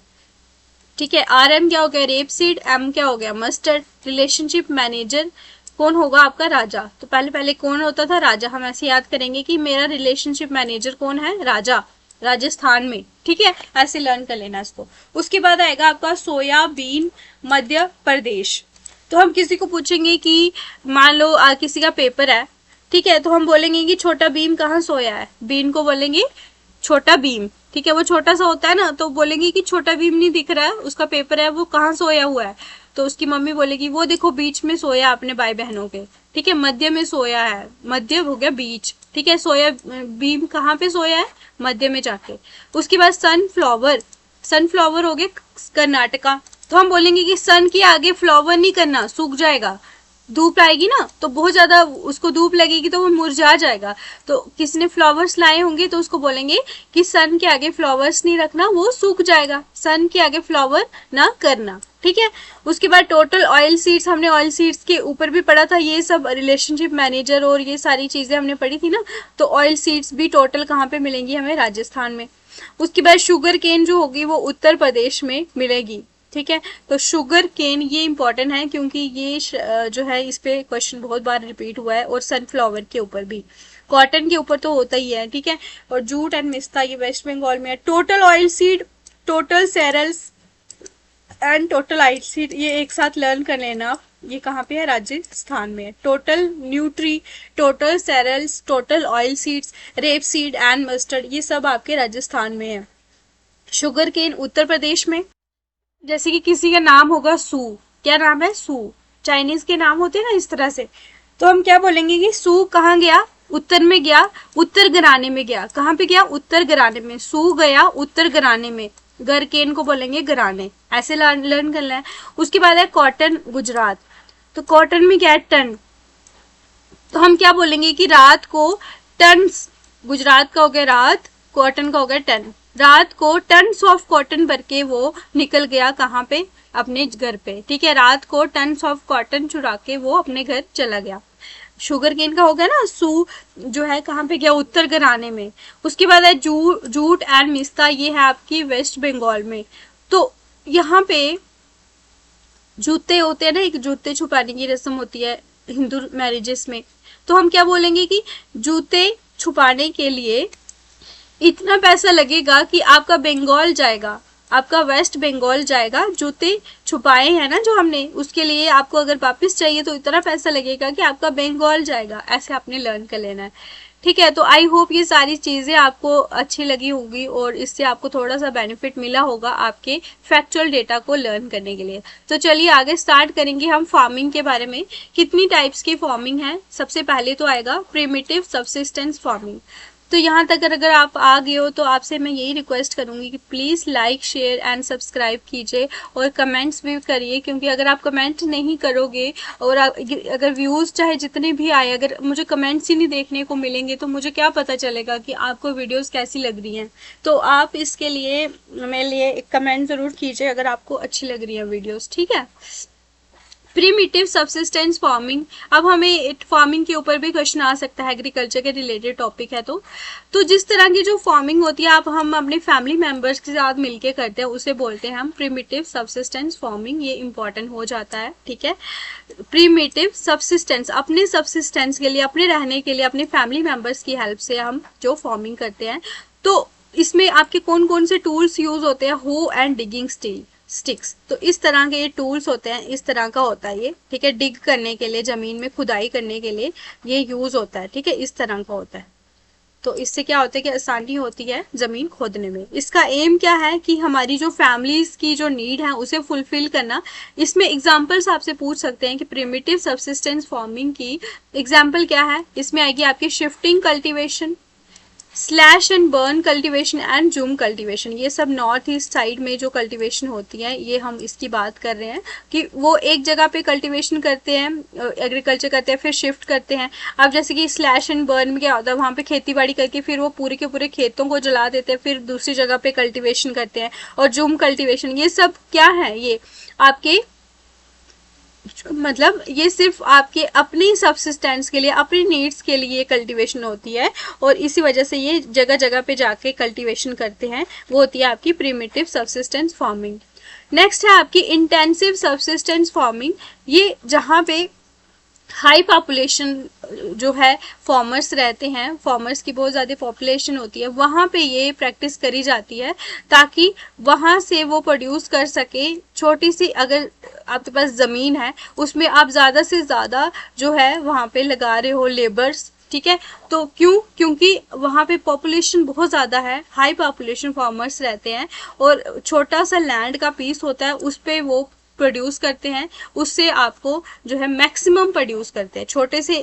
ठीक है। RM क्या हो गया, रेप सीड, M क्या हो गया, मस्टर्ड। रिलेशनशिप मैनेजर कौन होगा, आपका राजा। तो पहले कौन होता था, राजा। हम ऐसे याद करेंगे कि मेरा रिलेशनशिप मैनेजर कौन है, राजा, राजस्थान में, ठीक है। ऐसे लर्न कर लेना इसको। उसके बाद आएगा आपका सोयाबीन, मध्य प्रदेश। तो हम किसी को पूछेंगे कि मान लो किसी का पेपर है, ठीक है, तो हम बोलेंगे कि छोटा भीम कहाँ सोया है। बीन को बोलेंगे छोटा भीम, ठीक है, वो छोटा सा होता है ना, तो बोलेंगे कि छोटा भीम नहीं दिख रहा है, उसका पेपर है, वो कहाँ सोया हुआ है। तो उसकी मम्मी बोलेगी वो देखो बीच में सोया अपने भाई बहनों के, ठीक है, मध्य में सोया है, मध्य हो गया बीच, ठीक है। सोया भीम कहाँ पे सोया है, मध्य में जाके। उसके बाद सनफ्लावर, सनफ्लावर हो गया कर्नाटका। तो हम बोलेंगे कि सन के आगे फ्लावर नहीं करना, सूख जाएगा, धूप आएगी ना तो बहुत ज्यादा उसको धूप लगेगी तो वो मुरझा जाएगा। तो किसने फ्लावर्स लाए होंगे तो उसको बोलेंगे कि सन के आगे फ्लावर्स नहीं रखना, वो सूख जाएगा, सन के आगे फ्लावर ना करना, ठीक है। उसके बाद टोटल ऑयल सीड्स, हमने ऑयल सीड्स के ऊपर भी पढ़ा था, ये सब रिलेशनशिप मैनेजर और ये सारी चीजें हमने पढ़ी थी ना। तो ऑयल सीड्स भी टोटल कहाँ पे मिलेंगी हमें, राजस्थान में। उसके बाद शुगर केन जो होगी वो उत्तर प्रदेश में मिलेगी, ठीक है। तो शुगर केन ये इंपॉर्टेंट है क्योंकि ये जो है इस पे क्वेश्चन बहुत बार रिपीट हुआ है, और सनफ्लावर के ऊपर भी, कॉटन के ऊपर तो होता ही है, ठीक है। और जूट एंड मिस्ता ये वेस्ट बंगाल में है। Total oil seed, total cereals and total oil seed ये एक साथ लर्न कर लेना। ये कहाँ पे है, राजस्थान में। Total nutri, total cereals, total oil seeds, rape seed and mustard ये सब आपके राजस्थान में है। शुगर केन उत्तर प्रदेश में। जैसे कि किसी का नाम होगा सू, क्या नाम है, सू, चाइनीज के नाम होते हैं ना इस तरह से। तो हम क्या बोलेंगे कि सू कहाँ गया, उत्तर में गया, उत्तर घराने में गया। कहाँ पे गया, उत्तर घराने में। सू गया उत्तर घराने में, गरकेन को बोलेंगे घराने। ऐसे लर्न करना है। उसके बाद है कॉटन, गुजरात। तो कॉटन में क्या है, टन। तो हम क्या बोलेंगे कि रात को टन, गुजरात का हो गया रात, कॉटन का हो गया टन। रात को टन्स ऑफ कॉटन भर के वो निकल गया कहाँ पे, अपने घर पे, ठीक है। रात को टन्स ऑफ कॉटन चुरा के वो अपने घर चला गया। शुगर केन का हो गया ना, सू जो है कहाँ पे गया, उत्तर घराने में। उसके बाद है जूट एंड मिस्ता, ये है आपकी वेस्ट बंगाल में। तो यहाँ पे जूते होते हैं ना, एक जूते छुपाने की रस्म होती है हिंदू मैरिजेस में। तो हम क्या बोलेंगे कि जूते छुपाने के लिए इतना पैसा लगेगा कि आपका बंगाल जाएगा, आपका वेस्ट बंगाल जाएगा। जूते छुपाए हैं ना जो हमने, उसके लिए आपको अगर वापस चाहिए तो इतना पैसा लगेगा कि आपका बंगाल जाएगा। ऐसे आपने लर्न कर लेना है, ठीक है। तो आई होप ये सारी चीजें आपको अच्छी लगी होगी और इससे आपको थोड़ा सा बेनिफिट मिला होगा आपके फैक्चुअल डेटा को लर्न करने के लिए। तो चलिए आगे स्टार्ट करेंगे हम फार्मिंग के बारे में। कितनी टाइप्स की फार्मिंग है, सबसे पहले तो आएगा प्रिमिटिव सबसिस्टेंस फार्मिंग। तो यहाँ तक अगर आप आ गए हो तो आपसे मैं यही रिक्वेस्ट करूँगी कि please like share and subscribe कीजिए और कमेंट्स भी करिए, क्योंकि अगर आप कमेंट नहीं करोगे और अगर व्यूज़ चाहे जितने भी आए, अगर मुझे कमेंट्स ही नहीं देखने को मिलेंगे तो मुझे क्या पता चलेगा कि आपको वीडियोज़ कैसी लग रही हैं। तो आप इसके लिए मेरे लिए एक कमेंट ज़रूर कीजिए अगर आपको अच्छी लग रही है वीडियोज़, ठीक है। प्रीमिटिव सबसिस्टेंस फार्मिंग, अब हमें फार्मिंग के ऊपर भी क्वेश्चन आ सकता है, एग्रीकल्चर के रिलेटेड टॉपिक है। तो जिस तरह की जो फार्मिंग होती है आप हम अपने फैमिली मेंबर्स के साथ मिलके करते हैं उसे बोलते हैं हम प्रीमिटिव सबसिस्टेंस फार्मिंग। ये इंपॉर्टेंट हो जाता है, ठीक है। प्रीमिटिव सबसिस्टेंस, अपने सबसिस्टेंस के लिए, अपने रहने के लिए, अपने फैमिली मेंबर्स की हेल्प से हम जो फार्मिंग करते हैं। तो इसमें आपके कौन कौन से टूल्स यूज होते हैं? हो एंड डिगिंग स्टिक्स। तो इस तरह के ये टूल्स होते हैं, इस तरह का होता है ये, ठीक है। डिग करने के लिए, जमीन में खुदाई करने के लिए ये यूज होता है, ठीक है। इस तरह का होता है। तो इससे क्या होता है कि आसानी होती है जमीन खोदने में। इसका एम क्या है कि हमारी जो फैमिलीज की जो नीड है उसे फुलफिल करना। इसमें एग्जांपल्स आपसे पूछ सकते हैं कि प्रिमिटिव सबसिस्टेंस फार्मिंग की एग्जांपल क्या है। इसमें आएगी आपकी shifting cultivation, slash and burn cultivation and zoom cultivation. ये सब नॉर्थ ईस्ट साइड में जो कल्टीवेशन होती है, ये हम इसकी बात कर रहे हैं कि वो एक जगह पे कल्टीवेशन करते हैं, एग्रीकल्चर करते हैं, फिर शिफ्ट करते हैं। अब जैसे कि स्लैश एंड बर्न में क्या होता है, वहाँ पे खेती बाड़ी करके फिर वो पूरे के पूरे खेतों को जला देते हैं, फिर दूसरी जगह पे कल्टीवेशन करते हैं। और जूम कल्टीवेशन, ये सब क्या है, ये आपके मतलब ये सिर्फ आपके अपनी सबसिस्टेंस के लिए, अपनी नीड्स के लिए कल्टीवेशन होती है और इसी वजह से ये जगह जगह पे जाके कल्टीवेशन करते हैं। वो होती है आपकी प्रिमिटिव सबसिस्टेंस फार्मिंग। नेक्स्ट है आपकी इंटेंसिव सबसिस्टेंस फार्मिंग। ये जहाँ पे हाई पॉपुलेशन जो है फार्मर्स रहते हैं, फार्मर्स की बहुत ज़्यादा पॉपुलेशन होती है, वहाँ पे ये प्रैक्टिस करी जाती है ताकि वहाँ से वो प्रोड्यूस कर सके। छोटी सी अगर आपके पास ज़मीन है उसमें आप ज़्यादा से ज़्यादा जो है वहाँ पे लगा रहे हो लेबर्स, ठीक है। तो क्योंकि वहाँ पे पॉपुलेशन बहुत ज़्यादा है, हाई पॉपुलेशन फार्मर्स रहते हैं और छोटा सा लैंड का पीस होता है, उस पर वो प्रोड्यूस करते हैं। उससे आपको जो है मैक्सिमम प्रोड्यूस करते हैं, छोटे से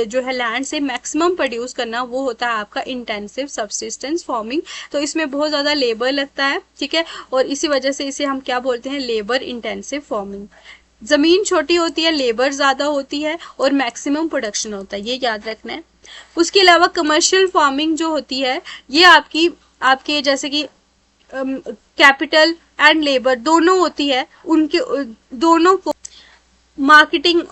जो है लैंड से मैक्सिमम प्रोड्यूस करना, वो होता है आपका इंटेंसिव सबसिस्टेंस फार्मिंग। तो इसमें बहुत ज़्यादा लेबर लगता है, ठीक है, और इसी वजह से इसे हम क्या बोलते हैं, लेबर इंटेंसिव फार्मिंग। ज़मीन छोटी होती है, लेबर ज़्यादा होती है और मैक्सिमम प्रोडक्शन होता है, ये याद रखना है। उसके अलावा कमर्शियल फार्मिंग जो होती है ये आपके जैसे कि कैपिटल एंड लेबर दोनों होती है, उनके दोनों को मार्केटिंग,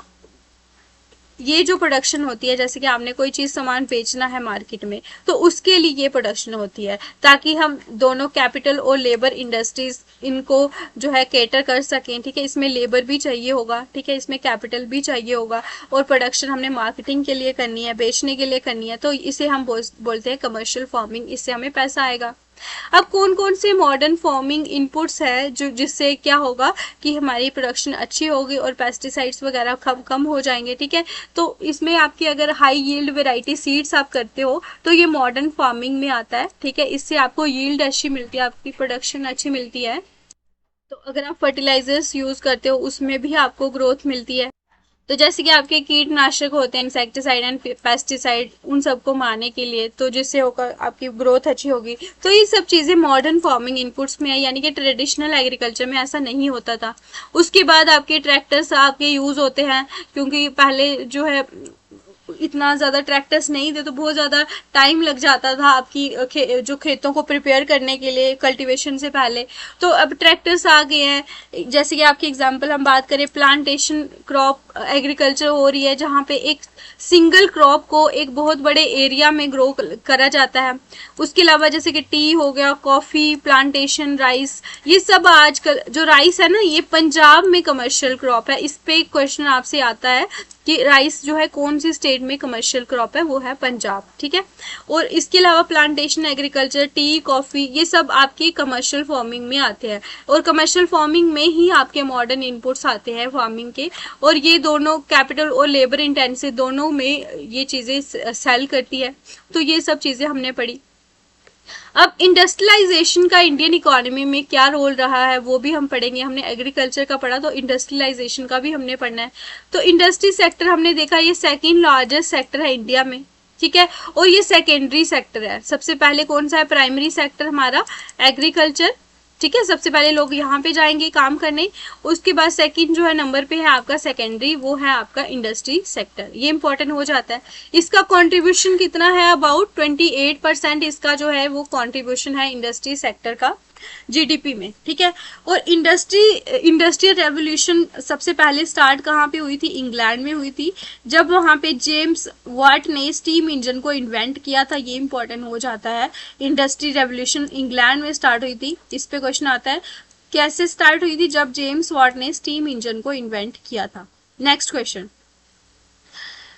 ये जो प्रोडक्शन होती है, जैसे कि आपने कोई चीज़ सामान बेचना है मार्केट में तो उसके लिए ये प्रोडक्शन होती है ताकि हम दोनों कैपिटल और लेबर इंडस्ट्रीज इनको जो है केटर कर सकें, ठीक है। इसमें लेबर भी चाहिए होगा, ठीक है, इसमें कैपिटल भी चाहिए होगा और प्रोडक्शन हमने मार्केटिंग के लिए करनी है, बेचने के लिए करनी है, तो इसे हम बोलते हैं कमर्शियल फार्मिंग। इससे हमें पैसा आएगा। अब कौन कौन से मॉडर्न फार्मिंग इनपुट्स है जो जिससे क्या होगा कि हमारी प्रोडक्शन अच्छी होगी और पेस्टिसाइड्स वगैरह कम हो जाएंगे, ठीक है। तो इसमें आपकी अगर हाई यील्ड वेराइटी सीड्स आप करते हो तो ये मॉडर्न फार्मिंग में आता है, ठीक है। इससे आपको यील्ड अच्छी मिलती है, आपकी प्रोडक्शन अच्छी मिलती है। तो अगर आप फर्टिलाइजर्स यूज करते हो उसमें भी आपको ग्रोथ मिलती है। तो जैसे कि आपके कीटनाशक होते हैं, इंसेक्टिसाइड एंड पेस्टिसाइड, उन सबको मारने के लिए, तो जिससे होकर आपकी ग्रोथ अच्छी होगी। तो ये सब चीज़ें मॉडर्न फार्मिंग इनपुट्स में है, यानी कि ट्रेडिशनल एग्रीकल्चर में ऐसा नहीं होता था। उसके बाद आपके ट्रैक्टर्स आपके यूज़ होते हैं, क्योंकि पहले जो है इतना ज़्यादा ट्रैक्टर्स नहीं थे तो बहुत ज़्यादा टाइम लग जाता था आपकी जो खेतों को प्रिपेयर करने के लिए कल्टीवेशन से पहले। तो अब ट्रैक्टर्स आ गए हैं। जैसे कि आपकी एग्जांपल हम बात करें, प्लांटेशन क्रॉप एग्रीकल्चर हो रही है जहाँ पे एक सिंगल क्रॉप को एक बहुत बड़े एरिया में ग्रो करा जाता है। उसके अलावा जैसे कि टी हो गया, कॉफ़ी प्लांटेशन, राइस, ये सब आजकल जो राइस है ना, ये पंजाब में कमर्शियल क्रॉप है। इस पे क्वेश्चन आपसे आता है कि राइस जो है कौन सी स्टेट में कमर्शियल क्रॉप है, वो है पंजाब, ठीक है। और इसके अलावा प्लांटेशन एग्रीकल्चर, टी, कॉफ़ी, ये सब आपकी कमर्शियल फार्मिंग में आते हैं और कमर्शियल फार्मिंग में ही आपके मॉडर्न इनपुट्स आते हैं फार्मिंग के। और ये दोनों कैपिटल और लेबर इंटेंसिव दोनों में ये चीज़ें सेल करती है। तो ये सब चीज़ें हमने पढ़ी। अब इंडस्ट्रियलाइजेशन का इंडियन इकोनॉमी में क्या रोल रहा है वो भी हम पढ़ेंगे। हमने एग्रीकल्चर का पढ़ा तो इंडस्ट्रियलाइजेशन का भी हमने पढ़ना है। तो इंडस्ट्री सेक्टर हमने देखा ये सेकंड लार्जेस्ट सेक्टर है इंडिया में, ठीक है। और ये सेकेंडरी सेक्टर है। सबसे पहले कौन सा है? प्राइमरी सेक्टर हमारा एग्रीकल्चर, ठीक है, सबसे पहले लोग यहाँ पे जाएंगे काम करने। उसके बाद सेकंड जो है नंबर पे है आपका सेकेंडरी, वो है आपका इंडस्ट्री सेक्टर। ये इंपॉर्टेंट हो जाता है। इसका कंट्रीब्यूशन कितना है? अबाउट 28% इसका जो है वो कंट्रीब्यूशन है इंडस्ट्री सेक्टर का जीडीपी में, ठीक है। और इंडस्ट्रियल रेवोल्यूशन सबसे पहले स्टार्ट कहाँ पे हुई थी? इंग्लैंड में हुई थी, जब वहां पे जेम्स वाट ने स्टीम इंजन को इन्वेंट किया था। ये इंपॉर्टेंट हो जाता है। इंडस्ट्री रेवोल्यूशन इंग्लैंड में स्टार्ट हुई थी। इस पे क्वेश्चन आता है कैसे स्टार्ट हुई थी? जब जेम्स वाट ने स्टीम इंजन को इन्वेंट किया था। नेक्स्ट क्वेश्चन,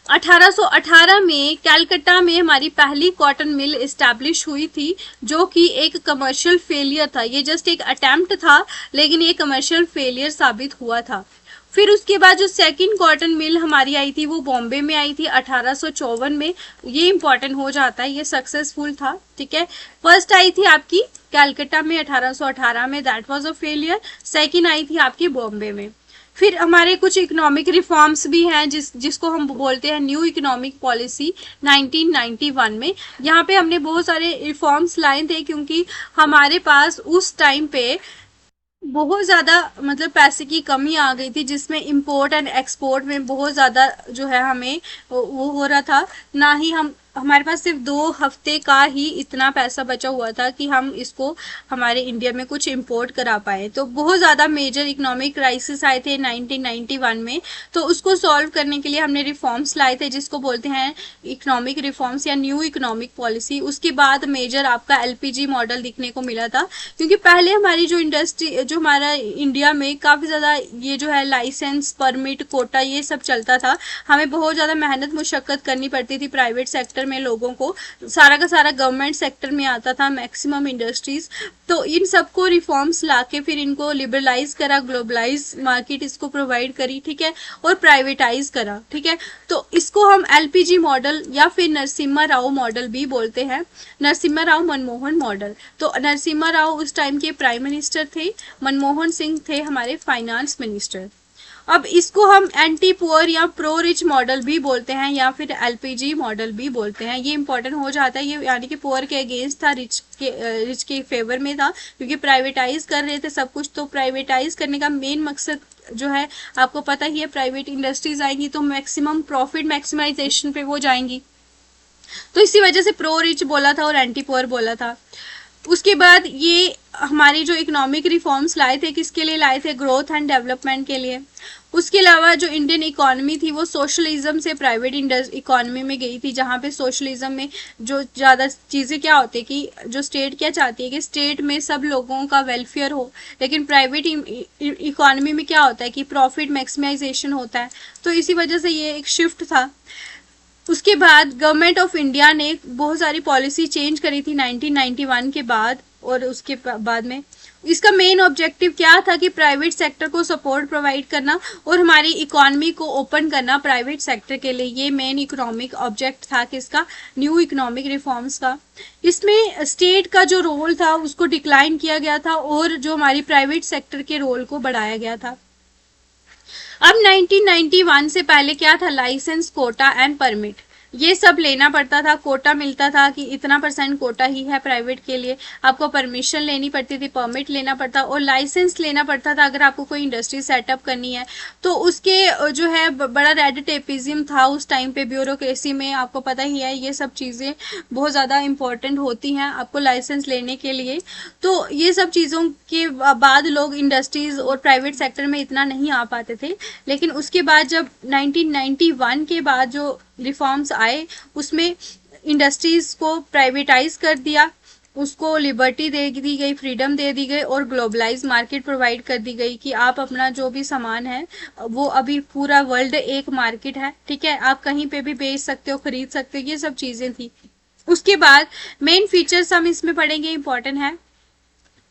1818 में कलकत्ता में हमारी पहली कॉटन मिल इस्टेब्लिश हुई थी, जो कि एक कमर्शियल फेलियर था। ये जस्ट एक अटेम्प्ट था, लेकिन ये कमर्शियल फेलियर साबित हुआ था। फिर उसके बाद जो सेकंड कॉटन मिल हमारी आई थी वो बॉम्बे में आई थी 1854 में। ये इंपॉर्टेंट हो जाता है, ये सक्सेसफुल था, ठीक है। फर्स्ट आई थी आपकी कलकत्ता में 1818 में, that was a failure. Second आई थी आपकी बॉम्बे में। फिर हमारे कुछ इकोनॉमिक रिफॉर्म्स भी हैं जिसको हम बोलते हैं न्यू इकोनॉमिक पॉलिसी 1991 में। यहाँ पे हमने बहुत सारे रिफॉर्म्स लाए थे, क्योंकि हमारे पास उस टाइम पे बहुत ज़्यादा मतलब पैसे की कमी आ गई थी, जिसमें इंपोर्ट एंड एक्सपोर्ट में बहुत ज़्यादा जो है हमें वो हो रहा था। ना ही हमारे पास सिर्फ 2 हफ्ते का ही इतना पैसा बचा हुआ था कि हम इसको हमारे इंडिया में कुछ इंपोर्ट करा पाए। तो बहुत ज़्यादा मेजर इकोनॉमिक क्राइसिस आए थे 1991 में। तो उसको सॉल्व करने के लिए हमने रिफॉर्म्स लाए थे, जिसको बोलते हैं इकोनॉमिक रिफॉर्म्स या न्यू इकोनॉमिक पॉलिसी। उसके बाद मेजर आपका एलपीजी मॉडल दिखने को मिला था, क्योंकि पहले हमारी जो इंडस्ट्री जो हमारा इंडिया में काफ़ी ज़्यादा ये जो है लाइसेंस, परमिट, कोटा ये सब चलता था। हमें बहुत ज़्यादा मेहनत मुशक्कत करनी पड़ती थी प्राइवेट सेक्टर में। लोगों को सारा का सारा गवर्नमेंट सेक्टर में आता था, मैक्सिमम इंडस्ट्रीज। तो इन सबको रिफॉर्म्स लाके फिर इनको लिबरलाइज करा, ग्लोबलाइज मार्केट इसको प्रोवाइड करी, ठीक है, और प्राइवेटाइज करा, ठीक है। तो इसको हम एलपीजी मॉडल या फिर नरसिम्हा राव मॉडल भी बोलते हैं, नरसिम्हा राव मनमोहन मॉडल। तो नरसिम्हा राव उस टाइम के प्राइम मिनिस्टर थे, मनमोहन सिंह थे हमारे फाइनेंस मिनिस्टर। अब इसको हम एंटी पुअर या प्रो रिच मॉडल भी बोलते हैं, या फिर एलपीजी मॉडल भी बोलते हैं। ये इंपॉर्टेंट हो जाता है, ये यानी कि पुअर के अगेंस्ट था, रिच के फेवर में था, क्योंकि प्राइवेटाइज कर रहे थे सब कुछ। तो प्राइवेटाइज करने का मेन मकसद जो है आपको पता ही है, प्राइवेट इंडस्ट्रीज आएंगी तो मैक्सिमम प्रॉफिट मैक्सिमाइजेशन पे वो जाएंगी। तो इसी वजह से प्रो रिच बोला था और एंटी पुअर बोला था। उसके बाद ये हमारी जो इकोनॉमिक रिफॉर्म्स लाए थे, किसके लिए लाए थे? ग्रोथ एंड डेवलपमेंट के लिए। उसके अलावा जो इंडियन इकोनॉमी थी वो सोशलिज्म से प्राइवेट इकोनॉमी में गई थी, जहाँ पे सोशलिज्म में जो ज़्यादा चीज़ें क्या होती है कि जो स्टेट क्या चाहती है कि स्टेट में सब लोगों का वेलफेयर हो, लेकिन प्राइवेट इकोनॉमी में क्या होता है कि प्रॉफिट मैक्सिमाइजेशन होता है। तो इसी वजह से ये एक शिफ्ट था। उसके बाद गवर्नमेंट ऑफ इंडिया ने बहुत सारी पॉलिसी चेंज करी थी 1991 के बाद, और उसके बाद में इसका मेन ऑब्जेक्टिव क्या था कि प्राइवेट सेक्टर को सपोर्ट प्रोवाइड करना और हमारी इकोनॉमी को ओपन करना प्राइवेट सेक्टर के लिए। ये मेन इकोनॉमिक ऑब्जेक्ट था किसका? न्यू इकोनॉमिक रिफॉर्म्स का। इसमें स्टेट का जो रोल था उसको डिक्लाइन किया गया था, और जो हमारी प्राइवेट सेक्टर के रोल को बढ़ाया गया था। अब 1991 से पहले क्या था? लाइसेंस, कोटा एंड परमिट, ये सब लेना पड़ता था। कोटा मिलता था कि इतना % कोटा ही है प्राइवेट के लिए, आपको परमिशन लेनी पड़ती थी, परमिट लेना पड़ता, और लाइसेंस लेना पड़ता था अगर आपको कोई इंडस्ट्री सेटअप करनी है। तो उसके जो है बड़ा रेड टेपिज्म था उस टाइम पे, ब्यूरोक्रेसी में आपको पता ही है ये सब चीज़ें बहुत ज़्यादा इंपॉर्टेंट होती हैं आपको लाइसेंस लेने के लिए। तो ये सब चीज़ों के बाद लोग इंडस्ट्रीज और प्राइवेट सेक्टर में इतना नहीं आ पाते थे। लेकिन उसके बाद जब 1991 के बाद जो रिफॉर्म्स आए, उसमें इंडस्ट्रीज को प्राइवेटाइज कर दिया, उसको लिबर्टी दे दी गई, फ्रीडम दे दी गई, और ग्लोबलाइज मार्केट प्रोवाइड कर दी गई कि आप अपना जो भी सामान है वो अभी पूरा वर्ल्ड एक मार्केट है, ठीक है, आप कहीं पे भी बेच सकते हो, खरीद सकते हो, ये सब चीज़ें थी। उसके बाद मेन फीचर्स हम इसमें पढ़ेंगे, इंपॉर्टेंट है।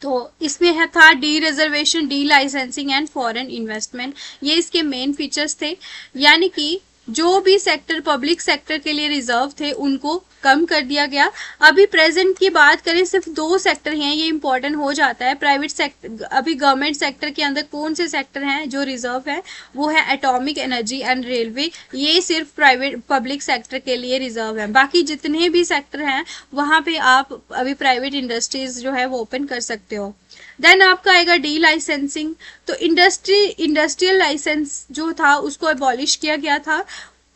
तो इसमें है था D reservation, D licensing and foreign investment, ये इसके मेन फीचर्स थे। यानी कि जो भी सेक्टर पब्लिक सेक्टर के लिए रिजर्व थे उनको कम कर दिया गया। अभी प्रेजेंट की बात करें सिर्फ 2 सेक्टर हैं, ये इंपॉर्टेंट हो जाता है। प्राइवेट सेक्टर, अभी गवर्नमेंट सेक्टर के अंदर कौन से सेक्टर हैं जो रिजर्व है, वो है एटॉमिक एनर्जी एंड रेलवे, ये सिर्फ प्राइवेट पब्लिक सेक्टर के लिए रिजर्व है। बाकी जितने भी सेक्टर हैं वहां पे आप अभी प्राइवेट इंडस्ट्रीज जो है वो ओपन कर सकते हो। देन आपका आएगा डी लाइसेंसिंग। तो इंडस्ट्रियल लाइसेंस जो था उसको अबॉलिश किया गया था।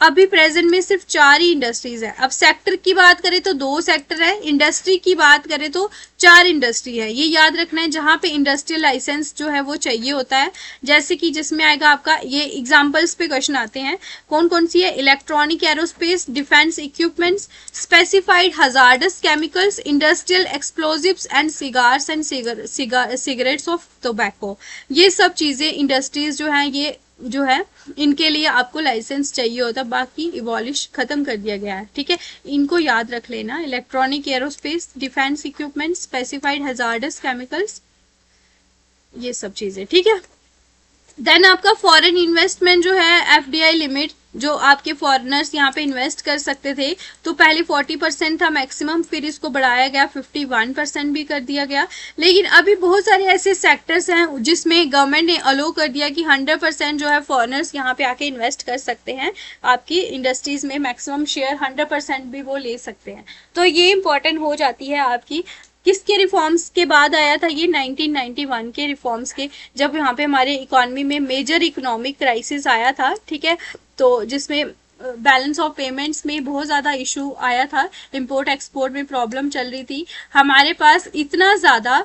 अभी प्रेजेंट में सिर्फ 4 ही इंडस्ट्रीज है। अब सेक्टर की बात करें तो 2 सेक्टर है, इंडस्ट्री की बात करें तो 4 इंडस्ट्री है। ये याद रखना है, जहां पे इंडस्ट्रियल लाइसेंस जो है वो चाहिए होता है। जैसे कि जिसमें आएगा आपका, ये एग्जांपल्स पे क्वेश्चन आते हैं, कौन कौन सी है, electronic aerospace, defence equipments, specified hazardous chemicals, industrial explosives and cigars and cigarettes of tobacco. ये सब चीजें इंडस्ट्रीज जो है, ये जो है इनके लिए आपको लाइसेंस चाहिए होता, बाकी इवॉलिश खत्म कर दिया गया है। ठीक है, इनको याद रख लेना, electronic aerospace, defence equipment, specified hazardous chemicals, ये सब चीजें। ठीक है, देन आपका फॉरेन इन्वेस्टमेंट जो है, एफडीआई लिमिट, जो आपके फॉरेनर्स यहाँ पे इन्वेस्ट कर सकते थे, तो पहले 40% था मैक्सिमम, फिर इसको बढ़ाया गया 51% भी कर दिया गया। लेकिन अभी बहुत सारे ऐसे सेक्टर्स हैं जिसमें गवर्नमेंट ने अलो कर दिया कि 100% जो है फॉरेनर्स यहाँ पे आके इन्वेस्ट कर सकते हैं, आपकी इंडस्ट्रीज में मैक्सिमम शेयर 100% भी वो ले सकते हैं। तो ये इंपॉर्टेंट हो जाती है आपकी। किसके रिफॉर्म्स के बाद आया था ये, 1991 के रिफॉर्म्स के, जब यहाँ पे हमारे इकोनॉमी में मेजर इकोनॉमिक क्राइसिस आया था। ठीक है, तो जिसमें बैलेंस ऑफ पेमेंट्स में बहुत ज़्यादा इशू आया था, इंपोर्ट एक्सपोर्ट में प्रॉब्लम चल रही थी हमारे पास इतना ज़्यादा,